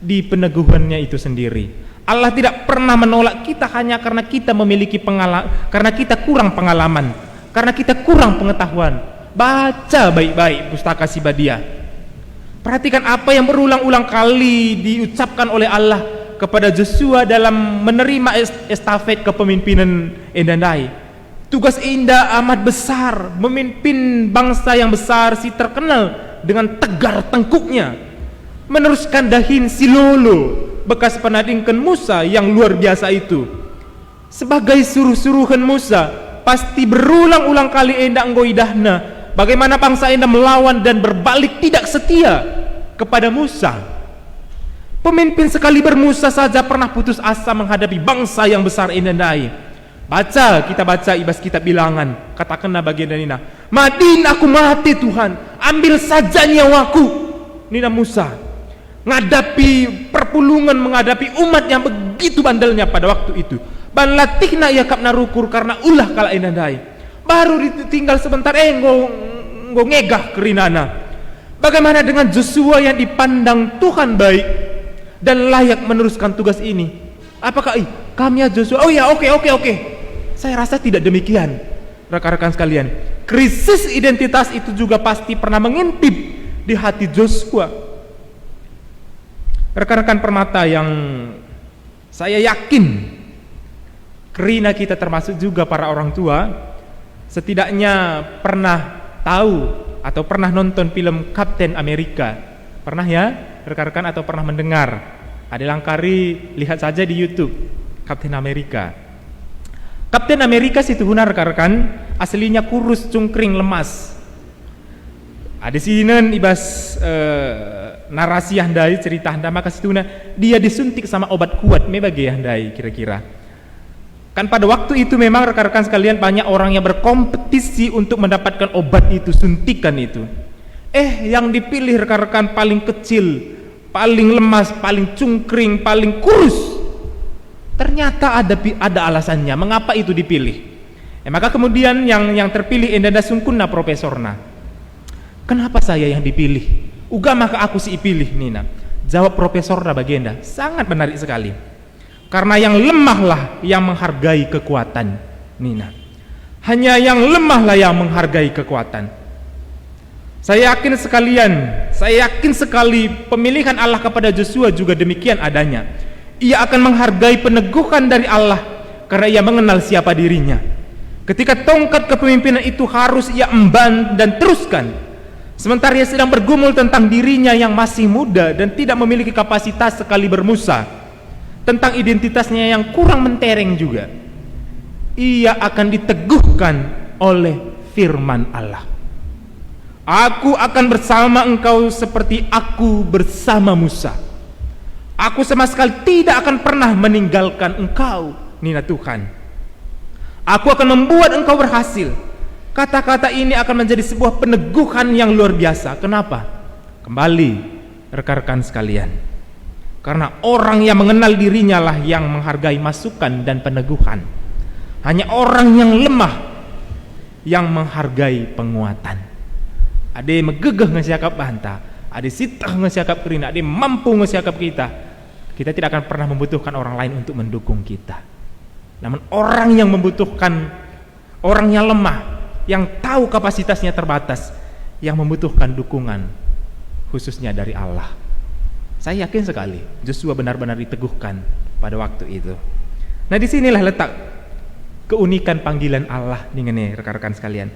Di peneguhannya itu sendiri. Allah tidak pernah menolak kita hanya karena kita memiliki karena kita kurang pengalaman, karena kita kurang pengetahuan. Baca baik-baik pustaka Sibadia. Perhatikan apa yang berulang-ulang kali diucapkan oleh Allah kepada Joshua dalam menerima estafet kepemimpinan Endandai. Tugas indah amat besar, memimpin bangsa yang besar, si terkenal dengan tegar tengkuknya, meneruskan dahin Silolo, bekas penadingkan Musa yang luar biasa itu. Sebagai suruh-suruhan Musa, pasti berulang-ulang kali endak nggoidahna bagaimana bangsa enda melawan dan berbalik tidak setia kepada Musa. Pemimpin sekali bermusa saja pernah putus asa menghadapi bangsa yang besar Endandai. Kita baca ibas kitab Bilangan, katakanlah bagian dari Nina, "Madin aku mati Tuhan, ambil saja nyawaku." Nina Musa menghadapi perpulungan, menghadapi umat yang begitu bandelnya pada waktu itu. Ban latihna yakap narukur karena ulah kala Endandai. Baru ditinggal sebentar nggo ngegah kerinana. Bagaimana dengan Joshua yang dipandang Tuhan baik dan layak meneruskan tugas ini? Apakah kami ya Joshua? Oh ya, oke. Saya rasa tidak demikian, rekan-rekan sekalian. Krisis identitas itu juga pasti pernah mengintip di hati Joshua. Rekan-rekan permata yang saya yakin kerina kita termasuk juga para orang tua, setidaknya pernah tahu atau pernah nonton film Captain America. Pernah ya rekan-rekan atau pernah mendengar? Ada langkari, lihat saja di YouTube Captain America. Captain America situ huna rekan-rekan, aslinya kurus, cungkring, lemas. Ada sinen ibas narasi handai, cerita handai, maka situ huna dia disuntik sama obat kuat bagi handai kira-kira. Kan pada waktu itu memang rekan-rekan sekalian banyak orang yang berkompetisi untuk mendapatkan obat itu, suntikan itu. Yang dipilih rekan-rekan paling kecil, paling lemas, paling cungkring, paling kurus. Ternyata ada alasannya mengapa itu dipilih. Maka kemudian yang terpilih endanda sungkunna profesorna. Kenapa saya yang dipilih? Uga maka aku si pilih Nina. Jawab profesorna bagienda sangat menarik sekali. Karena yang lemahlah yang menghargai kekuatan Nina. Hanya yang lemahlah yang menghargai kekuatan. Saya yakin sekali pemilihan Allah kepada Joshua juga demikian adanya. Ia akan menghargai peneguhan dari Allah karena ia mengenal siapa dirinya. Ketika tongkat kepemimpinan itu harus ia emban dan teruskan, sementara ia sedang bergumul tentang dirinya yang masih muda dan tidak memiliki kapasitas sekali bermusa, tentang identitasnya yang kurang mentereng juga, ia akan diteguhkan oleh firman Allah. Aku akan bersama engkau seperti aku bersama Musa. Aku sama sekali tidak akan pernah meninggalkan engkau, Nina Tuhan. Aku akan membuat engkau berhasil. Kata-kata ini akan menjadi sebuah peneguhan yang luar biasa. Kenapa? Kembali rekan-rekan sekalian, karena orang yang mengenal dirinya lah yang menghargai masukan dan peneguhan. Hanya orang yang lemah yang menghargai penguatan. Ade megegeh ngesiakap banta, ade sitah ngesiakap kerina, ade mampu ngesiakap kita. Kita tidak akan pernah membutuhkan orang lain untuk mendukung kita. Namun orang yang membutuhkan, orang yang lemah, yang tahu kapasitasnya terbatas, yang membutuhkan dukungan khususnya dari Allah. Saya yakin sekali Joshua benar-benar diteguhkan pada waktu itu. Nah, disinilah letak keunikan panggilan Allah nih rekan-rekan sekalian.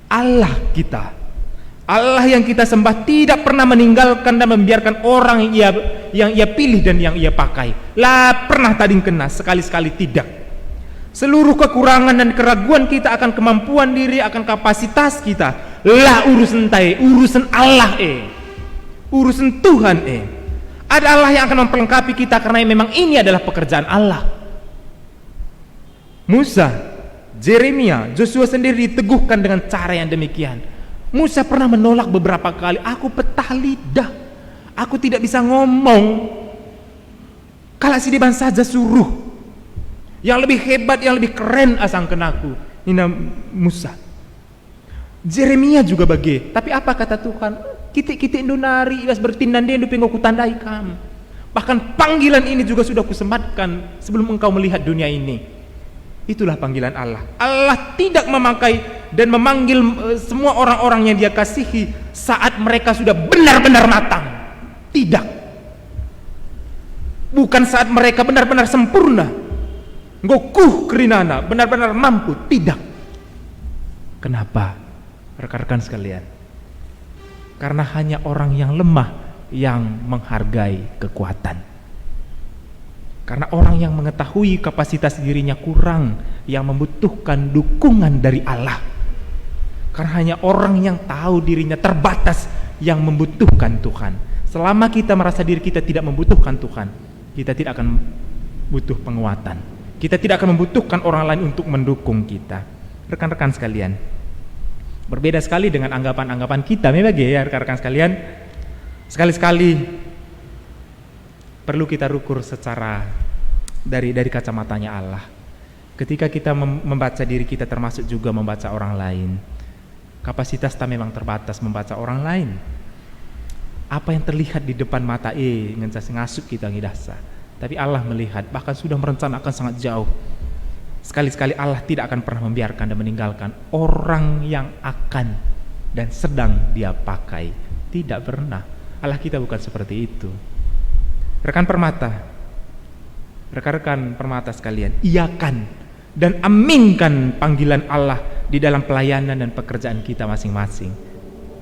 Allah kita, Allah yang kita sembah tidak pernah meninggalkan dan membiarkan orang yang ia pilih dan yang ia pakai. Lah pernah tading kena, sekali-sekali tidak. Seluruh kekurangan dan keraguan kita akan kemampuan diri, akan kapasitas kita, lah urusan urusan Allah urusan Tuhan Ada Allah yang akan memperlengkapi kita, karena memang ini adalah pekerjaan Allah. Musa, Yeremia, Joshua sendiri diteguhkan dengan cara yang demikian. Musa pernah menolak beberapa kali, aku petah lidah, aku tidak bisa ngomong. Kalau si deban saja suruh, yang lebih hebat, yang lebih keren asang kenaku. Ini Musa. Yeremia juga bagi. Tapi apa kata Tuhan? Kitik-kitik indonari iwas bertindan dia nduping ku tandai kam. Bahkan panggilan ini juga sudah kusematkan sebelum engkau melihat dunia ini. Itulah panggilan Allah. Allah tidak memakai dan memanggil semua orang-orang yang dia kasihi saat mereka sudah benar-benar matang. Tidak. Bukan saat mereka benar-benar sempurna. Ngokuh kerinana, benar-benar mampu. Tidak. Kenapa? Rekan-rekan sekalian, karena hanya orang yang lemah yang menghargai kekuatan. Karena orang yang mengetahui kapasitas dirinya kurang, yang membutuhkan dukungan dari Allah. Karena hanya orang yang tahu dirinya terbatas yang membutuhkan Tuhan. Selama kita merasa diri kita tidak membutuhkan Tuhan, kita tidak akan butuh penguatan. Kita tidak akan membutuhkan orang lain untuk mendukung kita. Rekan-rekan sekalian, berbeda sekali dengan anggapan-anggapan kita. Memang ya rekan-rekan sekalian, sekali-sekali perlu kita ukur secara dari kacamatanya Allah. Ketika kita membaca diri kita, termasuk juga membaca orang lain. Kapasitas kita memang terbatas membaca orang lain. Apa yang terlihat di depan mata ngencas ngasuk kita ngidasa. Tapi Allah melihat, bahkan sudah merencanakan sangat jauh. Sekali-sekali Allah tidak akan pernah membiarkan dan meninggalkan orang yang akan dan sedang dia pakai. Tidak pernah. Allah kita bukan seperti itu. Rekan-rekan permata sekalian, iakan dan aminkan panggilan Allah di dalam pelayanan dan pekerjaan kita masing-masing.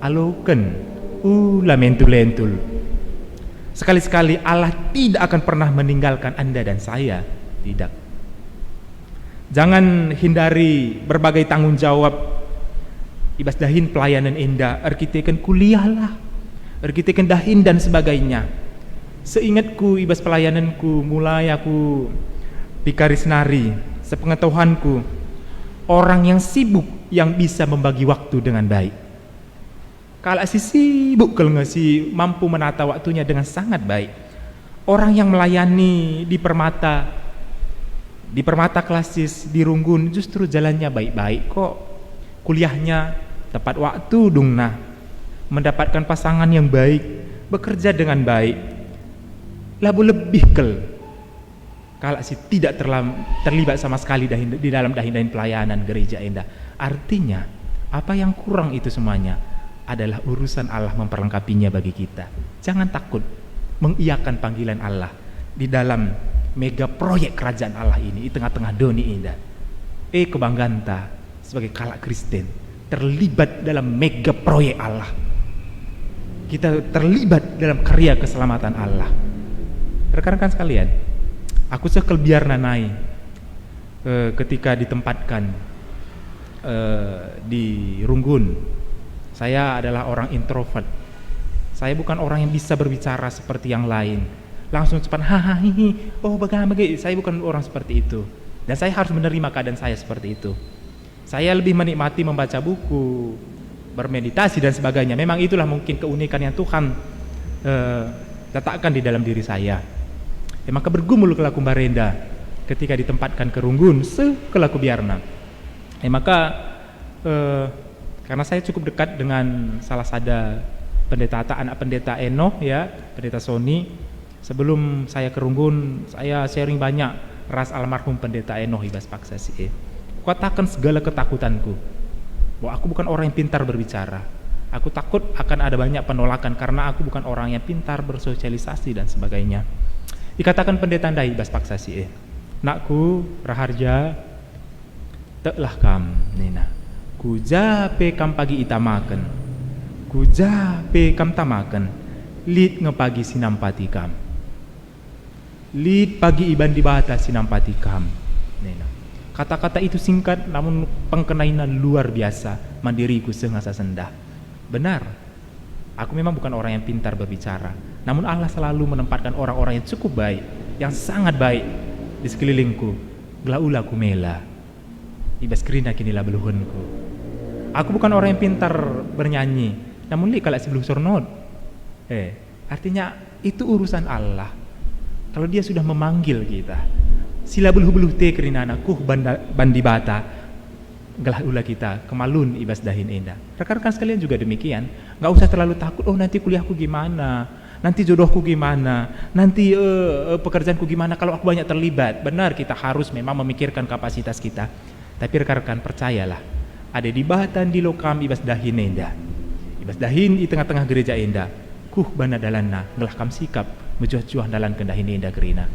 Aloken, lamentul-lentul. Sekali-sekali Allah tidak akan pernah meninggalkan Anda dan saya. Tidak. Jangan hindari berbagai tanggung jawab. Ibas dahin pelayanan indah, arkiteken kuliahlah, arkiteken dahin dan sebagainya. Seingatku ibas pelayananku, mulai aku pikaris nari, sepengetahuanku, orang yang sibuk yang bisa membagi waktu dengan baik. Kalau si sibuk, kalau nggak si mampu menata waktunya dengan sangat baik. Orang yang melayani di permata klasis, di Runggun, justru jalannya baik-baik kok. Kuliahnya tepat waktu dong, nah, mendapatkan pasangan yang baik, bekerja dengan baik. Labu lebih kalau si tidak terlibat sama sekali di dalam dahin pelayanan gereja indah. Artinya apa yang kurang itu semuanya adalah urusan Allah memperlengkapinya bagi kita. Jangan takut mengiyakan panggilan Allah di dalam mega proyek kerajaan Allah ini di tengah-tengah doni indah. Kebanggaan ta sebagai kalak Kristen terlibat dalam mega proyek Allah. Kita terlibat dalam karya keselamatan Allah. Rekan-rekan sekalian, aku sekal biar nanai ketika ditempatkan di Runggun. Saya adalah orang introvert. Saya bukan orang yang bisa berbicara seperti yang lain. Langsung cepat bagaimana. Saya bukan orang seperti itu. Dan saya harus menerima keadaan saya seperti itu. Saya lebih menikmati membaca buku, bermeditasi dan sebagainya. Memang itulah mungkin keunikan yang Tuhan letakkan di dalam diri saya. Maka bergumul ke laku barenda ketika ditempatkan ke runggun sekelaku biarna. Maka karena saya cukup dekat dengan salah satu pendeta anak pendeta Enoh ya, pendeta Sony. Sebelum saya ke runggun, saya sharing banyak ras almarhum pendeta Enoh ibas paksa si. Katakan segala ketakutanku bahwa aku bukan orang yang pintar berbicara. Aku takut akan ada banyak penolakan karena aku bukan orang yang pintar bersosialisasi dan sebagainya. Dikatakan pendeta Ndai ibas paksa si. Nakku Raharja, teklah kam nina. Kuja pe kam pagi itamaken. Kuja pe kam tamaken. Lid ngepagi sinampati kam. Lid pagi iban di bata sinampati kam. Nina. Kata-kata itu singkat namun pengkenainan luar biasa. Mandiriku sengasa sendah. Benar. Aku memang bukan orang yang pintar berbicara. Namun Allah selalu menempatkan orang-orang yang cukup baik, yang sangat baik di sekelilingku. Glaula kumela. Ibas kerina kinilah beluhunku. Aku bukan orang yang pintar bernyanyi. Namun li kalau sebelum sornot. Artinya itu urusan Allah. Kalau dia sudah memanggil kita, sila buluh-buluh te kerinana kuh bandi bata gelah ula kita kemalun ibas dahin indah. Rekan-rekan sekalian juga demikian. Nggak usah terlalu takut. Oh nanti kuliahku gimana, nanti jodohku gimana, nanti pekerjaanku gimana kalau aku banyak terlibat. Benar, kita harus memang memikirkan kapasitas kita. Tapi rekan-rekan percayalah, ada di batan di lokam ibas dahin indah. Ibas dahin di tengah-tengah gereja indah. Kuh bana dalanna ngelah kam sikap mejuah-juah dalan kendahin indah kerina.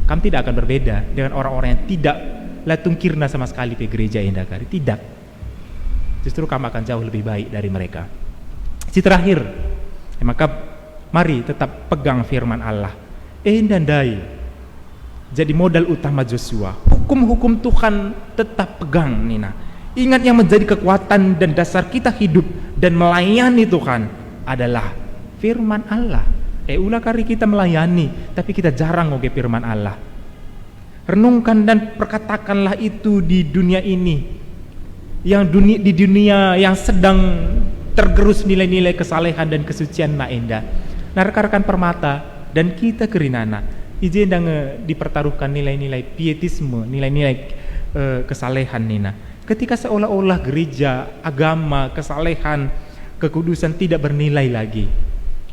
Kam tidak akan berbeda dengan orang-orang yang tidak latung kirna sama sekali pe gereja indah kari. Tidak. Justru kamu akan jauh lebih baik dari mereka. Si terakhir, maka mari tetap pegang firman Allah. Endandai jadi modal utama Joshua. Hukum-hukum Tuhan tetap pegang nina. Ingat yang menjadi kekuatan dan dasar kita hidup dan melayani Tuhan adalah firman Allah. Ulah kari kita melayani, tapi kita jarang ngoge firman Allah. Renungkan dan perkatakanlah itu di dunia ini, di dunia yang sedang tergerus nilai-nilai kesalehan dan kesucian na indah. Nah rekan-rekan permata dan kita kerinana, izin dipertaruhkan nilai-nilai pietisme, nilai-nilai kesalehan nina. Ketika seolah-olah gereja, agama, kesalehan, kekudusan tidak bernilai lagi,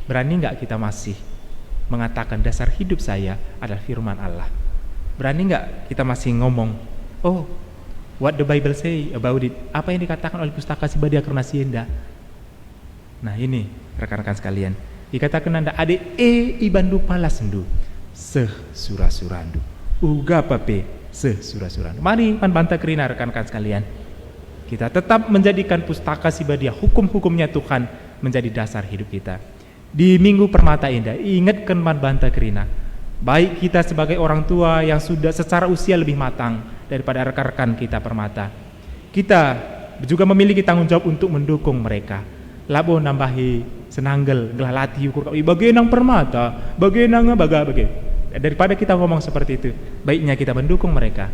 berani nggak kita masih mengatakan dasar hidup saya adalah firman Allah? Berani nggak kita masih ngomong, oh, what the Bible say about it? Apa yang dikatakan oleh pustaka si Badia Karnasienda? Nah ini rekan-rekan sekalian, dikatakan anda ade ibandu palasendu seh surasurandu uga pape seh surasurandu. Mari banta kerina rekan-rekan sekalian, kita tetap menjadikan pustaka si Badia, hukum-hukumnya Tuhan menjadi dasar hidup kita. Di Minggu Permata Indah, ingatkan banta kerina, baik kita sebagai orang tua yang sudah secara usia lebih matang daripada rekan-rekan kita permata, kita juga memiliki tanggung jawab untuk mendukung mereka. Labo nambahi senanggel gelah latih ukur bagenang permata, bagenang baga. Daripada kita ngomong seperti itu, baiknya kita mendukung mereka,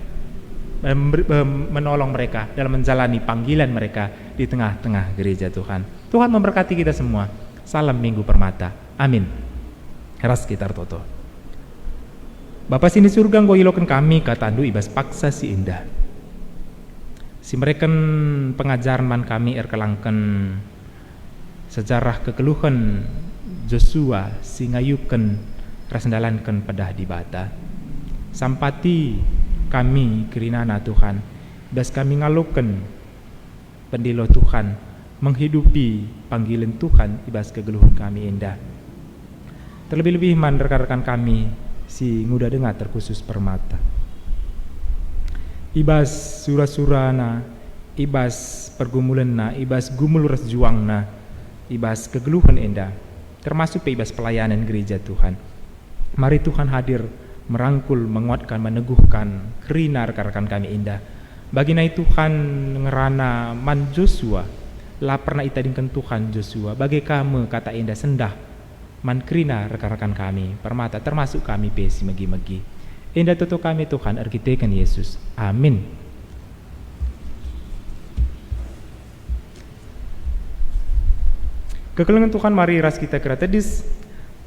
menolong mereka dalam menjalani panggilan mereka di tengah-tengah gereja Tuhan. Tuhan memberkati kita semua. Salam Minggu Permata. Amin. Ras kitar toto. Bapa sini surga ngoilokan kami katandu ibas paksa si indah. Si mereken pengajaran man kami erkelangken sejarah kekeluhan Joshua singayuken rasendalanken pedah di bata. Sampati kami kirinana Tuhan. Bas kami ngaluken pendilo Tuhan menghidupi panggilan Tuhan ibas kegeluhan kami indah. Terlebih-lebih man rekan-rekan kami si nguda dengar terkhusus permata. Ibas sura-surana, ibas pergumulanna, ibas gumul res juangna, ibas kegeluhan indah, termasuk ibas pelayanan gereja Tuhan. Mari Tuhan hadir merangkul, menguatkan, meneguhkan kerina rekan-rekan kami indah. Baginai Tuhan ngerana man Joshua lah pernah itadingkan Tuhan Joshua bagai kamu kata indah sendah man krina rekan-rekan kami permata termasuk kami pesi megi-megi indah toto kami Tuhan arkitekan Yesus. Amin. Kekelengan Tuhan mari ras kita keratedis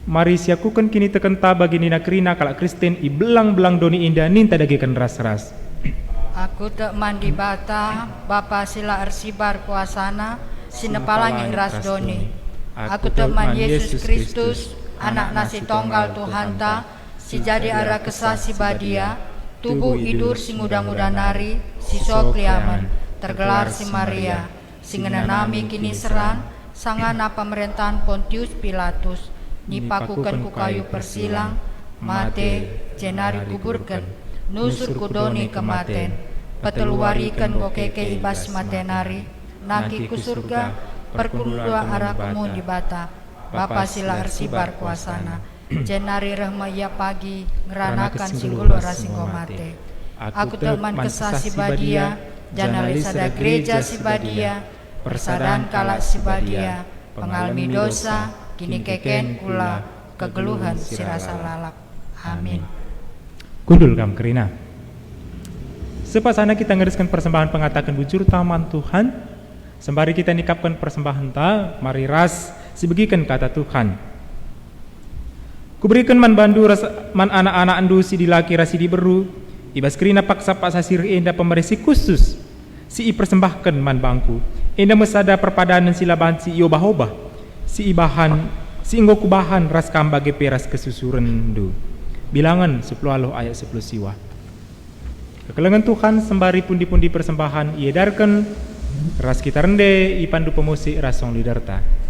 Mari siakukan kini tekenta bagi nina kerina kalak Kristen i belang-belang doni indah ninta dagikan ras-ras. Aku tek mandi bata, Bapa sila ersibar kuasana, sinepalangi ras doni. Aku teman Yesus Kristus, anak nasi tonggal Tuhan ta, si jadi ara kesah si badia, tubuh idur si muda-muda nari, si sokliaman, tergelar si Maria, si ngenanami kini serang, sangana pemerintahan Pontius Pilatus, nipakukan ku kayu persilang, mate, jenari kuburkan, nusur kudoni kematen, peteluarikan ko keke ibas matenari, naki ku surga, perkundua arah kemun di bata, Bapa sila ersibar kuasana, jenari rahmaya pagi, ngeranakan singgulu rasingko mate. Aku teman kesah si badia, janali sada gereja si badia, persadaan kalak si badia, pengalmi dosa, kini keken kula, kegeluhan si rasa lalap. Amin. Kundul kam kerina. Sepasana kita ngeriskan persembahan pengatakan bujur taman Tuhan, sembari kita nikapkan persembahan ta, mari ras sibegikan kata Tuhan. Kuberikan man bandu man anak-anak andu si dilaki rasi diberu, ibas kerina paksa sir enda pemerisi khusus, si persembahkan man bangku, enda mesada perpadanan sila bahan si iobah-obah, si ibahan, si inggo kubahan ras kambage peras kesusuran du. Bilangan 10 ayat 10 siwa. Kekelengan Tuhan sembari pundi-pundi persembahan iedarkan ras kita rende ipandu pemusik rasong lidarta.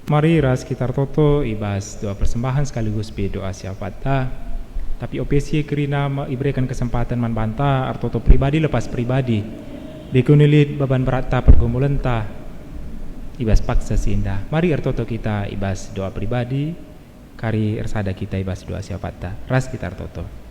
Mari ras kita toto ibas doa persembahan sekaligus doa syafaat. Tapi OPC kerina iberikan kesempatan man banta artoto pribadi lepas pribadi. Dikunilit beban berat ta pergumulan ta ibas paksa sinda. Mari artoto kita ibas doa pribadi, kari ersada kita ibas doa syafaat ta. Ras kita artoto.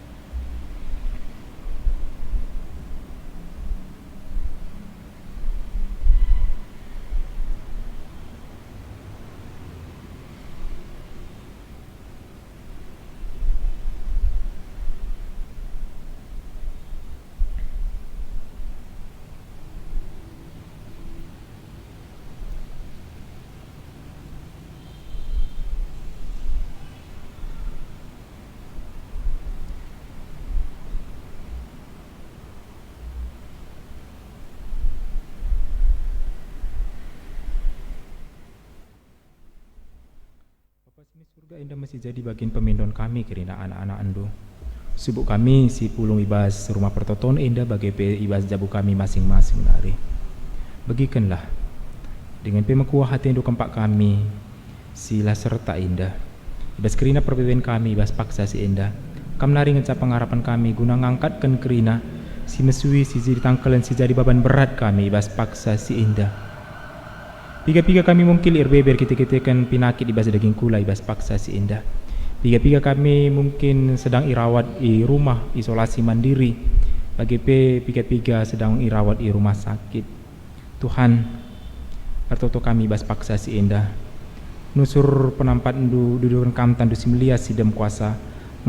Surga indah masih jadi bagian pemindon kami kerana anak-anak andu. Subuk kami si pulung ibas rumah pertoton indah bagi ibas jabu kami masing-masing nari. Bagikanlah dengan pemekuah hati indu kempak kami sila serta indah. Ibas kerina perbedaan kami ibas paksa si indah. Kam nari ngecap pengharapan kami guna ngangkatkan kerina si mesui si jadi tangkalan si jadi beban berat kami ibas paksa si indah. Piga-piga kami mungkin irbeber kita kan pinakit ibas daging kula ibas paksa si indah. Piga-piga kami mungkin sedang irawat di rumah isolasi mandiri. Bagi piga-piga sedang irawat di rumah sakit. Tuhan, artoto kami ibas paksa si indah. nusur penampat dudukan kam tandu simlia sidem kuasa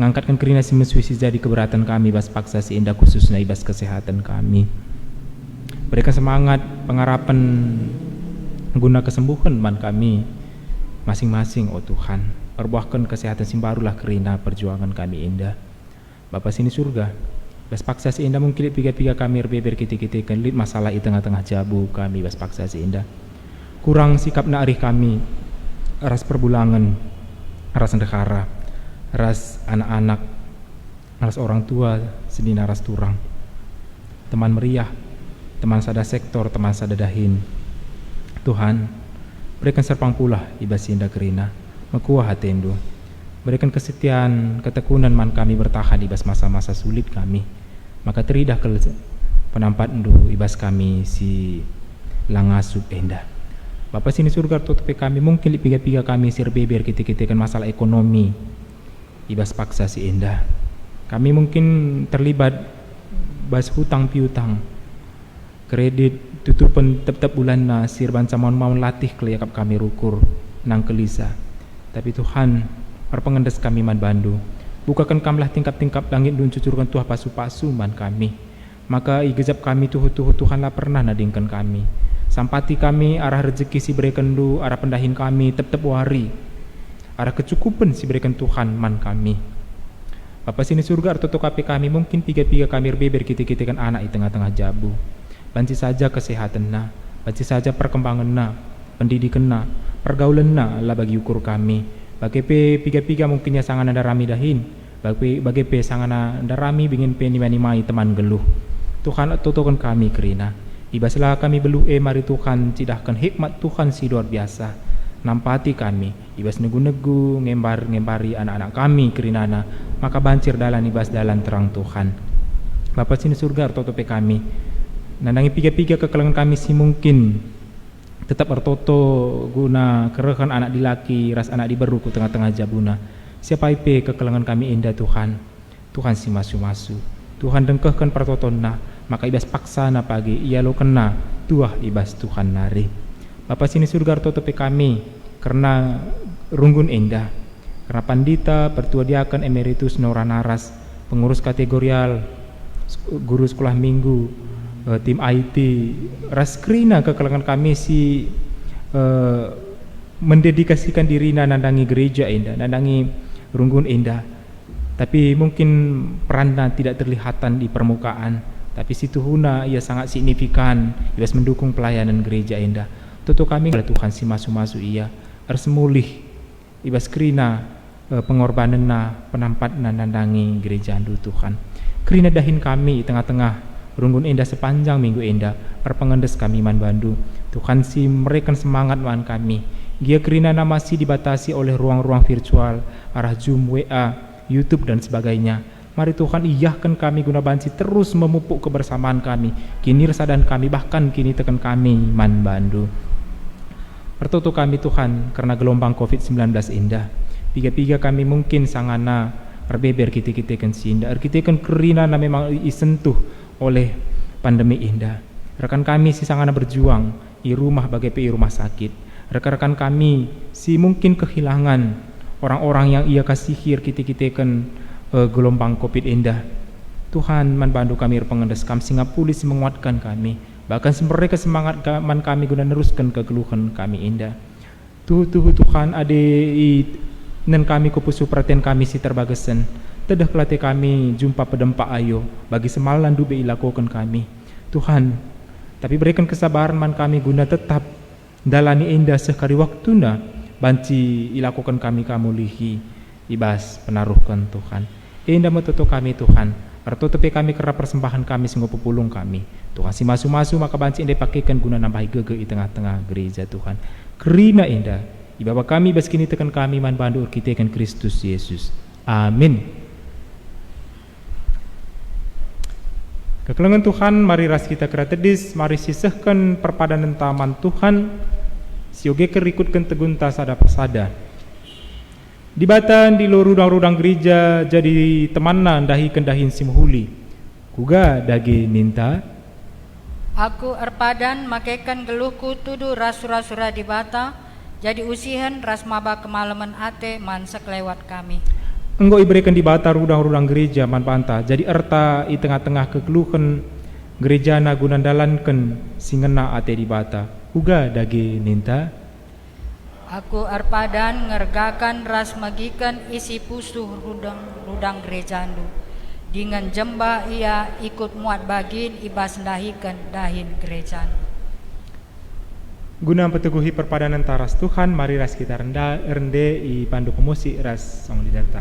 ngangkatkan kerina si mesuisi jadi keberatan kami bas paksa si indah khususnya ibas kesehatan kami. Berikan semangat pengharapan guna kesembuhan man kami masing-masing, oh Tuhan. Perbuahkan kesehatan simbarulah kerina perjuangan kami indah. Bapa sini surga, bas paksa si indah mungkin piga-piga kami berbeber kita-kita kan lid masalah di tengah-tengah jabu kami bas paksa si indah. Kurang sikap naarih kami, ras perbulangan, ras ndekara, ras anak-anak, ras orang tua, sedina ras turang. Teman meriah, teman sada sektor, teman sada dahin. Tuhan, berikan serpang pula ibas indah kerina, mekuah hatendu. Berikan kesetiaan, ketekunan man kami bertahan ibas masa-masa sulit kami. Maka teridah ke penampat ndu ibas kami si langasub endah. Bapa sini surga tutupi kami mungkin piga-piga kami sir beber kita kan masalah ekonomi ibas paksa si endah. Kami mungkin terlibat bas hutang piutang kredit tutupan tetap bulan na sir bansa mau latih kelihap kami rukur nang kelisa. Tapi Tuhan perpengendes kami man bandu bukakan kamlah tingkap-tingkap langit dun cucurkan tuah pasu-pasu man kami. Maka igezap kami tuhu-tuhu Tuhanlah pernah nadingkan kami. Sampati kami arah rezeki si berikan du, arah pendahin kami tetap wari, arah kecukupan si berikan Tuhan man kami. Bapa sini surga artoto kape kami mungkin piga-piga kami beber kita kan anak di tengah-tengah jabu. Banci saja kesehatan na, banci saja perkembangan na, pendidikan na, pergaulan na lah bagi ukur kami. Bagi pe piga-piga mungkinnya sangat ada rami dahin, bagi pe sangat ada rami bingin pe nimai teman geluh. Tuhan totokan kami kerina. Ibaslah kami beluh mari Tuhan cidahkan hikmat Tuhan si luar biasa. Nampati kami ibas negu-negu ngembari anak-anak kami kerinana maka bancir dalan ibas dalan terang Tuhan. Bapa sini surga artoto pe kami nandangi piga-piga kekelangan kami si mungkin tetap artoto guna kerekan anak dilaki ras anak diberu ku tengah-tengah jabuna. Siapa ipe kekelangan kami indah Tuhan. Tuhan si masu-masu. Tuhan dengkehkan pertotonna maka ibas paksa na pagi ia lo kena tuah ibas Tuhan nari. Bapa sini surga artoto pe kami karena runggun indah karena pandita pertua diakan emeritus Nora Naras pengurus kategorial guru sekolah minggu tim IT raskrina kekelangan kami si mendedikasikan dirinya nandangi gereja indah nandangi runggun indah tapi mungkin perannya tidak terlihatan di permukaan. Tapi situ huna ia sangat signifikan ibas mendukung pelayanan gereja indah. Tutu kami oleh Tuhan si masu-masu ia harus mulih ibas kerina pengorbanan na penampat na nandangi gereja andu Tuhan. Kerina dahin kami tengah-tengah runggun indah sepanjang minggu indah perpengendes kami man bandu. Tuhan si mereka semangat man kami. Gia kerina na masih dibatasi oleh ruang-ruang virtual arah Zoom, WA, YouTube dan sebagainya. Mari Tuhan iyahkan kami guna banci terus memupuk kebersamaan kami. Kini resadan kami bahkan kini tekan kami man bandu. Pertutu kami Tuhan karena gelombang COVID-19 indah. Piga-piga kami mungkin sangana berbeber kita kan sinda. Kita kan kerina na memang isentuh oleh pandemi indah. Rekan kami si sangana berjuang i rumah bagai pi rumah sakit. Rekan-rekan kami si mungkin kehilangan orang-orang yang ia kasihir kita kan gelombang COVID indah. Tuhan man bantu kami pengendes kami singa pulis menguatkan kami bahkan mereka semangat man kami guna neruskan kegeluhan kami indah. Tuhan ade nen kami kupusu perhatian kami si terbagasan tedah kelate kami jumpa pedempa ayo bagi semalan dube ilakukan kami Tuhan. Tapi berikan kesabaran man kami guna tetap dalani indah sekali waktuna banci ilakukan kami kamu lihi ibas penaruhkan Tuhan. Indah metutu kami Tuhan. Artutupi kami kerana persembahan kami sungguh pepulung kami. Tuhan si masu-masu maka banci indah pakaikan guna nambahi gege di tengah-tengah gereja Tuhan. Kerina indah. Ibawa kami baskini tekan kami man bandu kita kan Kristus Yesus. Amin. Kekelengan Tuhan mari ras kita keratedis mari sisahkan perpadanan taman Tuhan. Sioge kerikutkan tegunta sada persada. Dibatan di lo rudang-rudang gereja jadi temanna dahi kendahin simhuli. Kuga dagi ninta. Aku erpadan makaikan geluhku tudu rasura-sura dibata Jadi usihan ras maba kemalaman ate man sekelewat kami. Engkau iberikan di bata rudang-rudang gereja man panta, jadi erta i tengah-tengah kekeluhan gereja na gunandalanken singena ate di bata. Uga dage ninta. Aku arpadan ngergakan ras magikan isi pusuh rudang gerejandu. Dengan jemba ia ikut muat bagin ibas dahikan dahin gerejan. Guna peteguhi perpadanan taras Tuhan, mari ras kita rende i pandu pemusik ras song lidarta.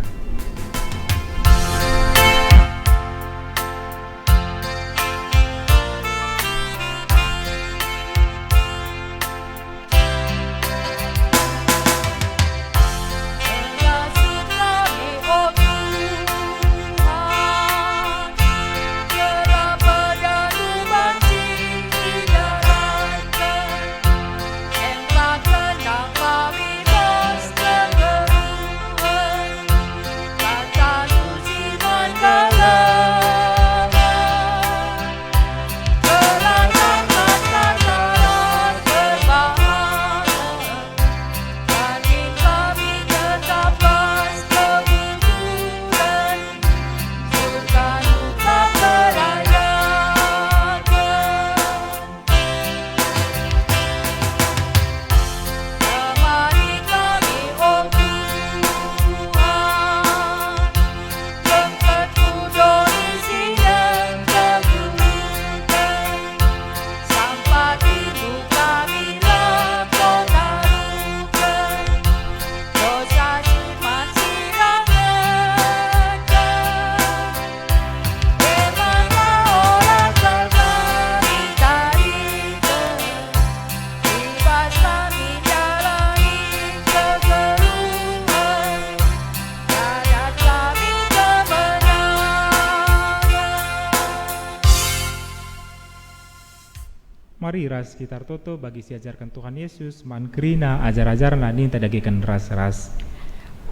Mari ras kita toto bagi siajarkan Tuhan Yesus man kerina ajar-ajarna ninta dagikan ras-ras.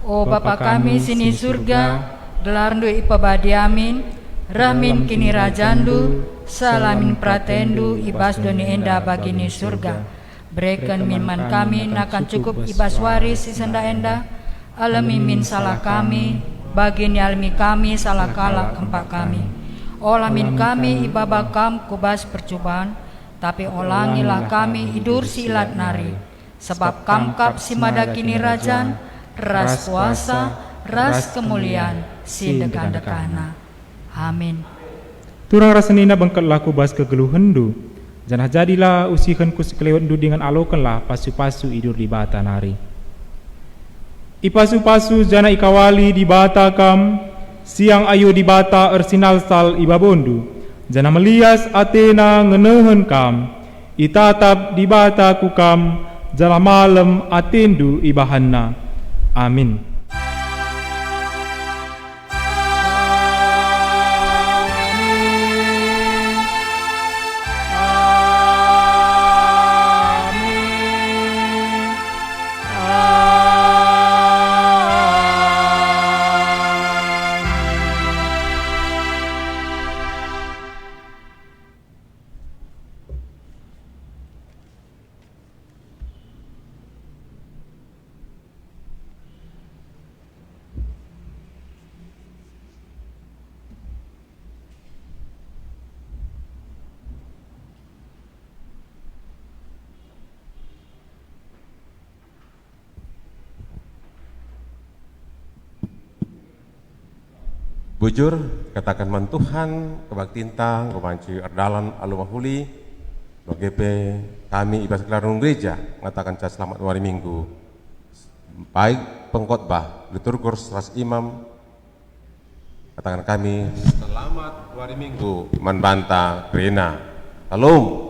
O Bapa kami sini surga, gelarndu ipabadi amin, rahmin kini rajandu, salamin pratendu ibas doni enda bagini surga. Berikan minman kami nakan cukup ibas waris sisenda enda, alami min salah kami, bagini almi kami salah kala kempak kami. Olamin kami ibabakam kubas percobaan, tapi olangilah kami hidur silat nari, sebab kamkap si madakini rajan, ras kuasa, ras kemuliaan, si dekan-dekana. Amin. Turang rasanina bangkat laku bas kegeluhendu, janah jadilah usihanku sekelewendu dengan alokanlah pasu-pasu hidur di bata nari. Ipasu-pasu jana ikawali di bata kam, siang ayu di bata ersinal sal ibabondu. Jana melias atena ngenehen kam, itatap di bata kukam, jana malam atendu ibahanna. Amin. Bujur katakan man Tuhan kebaktintang kemanci erdalan alumahuli bagepe kami ibas kelarung gereja mengatakan ca selamat hari Minggu baik pengkhotbah liturgus ras imam katakan kami selamat hari Minggu man banta Krina Salam.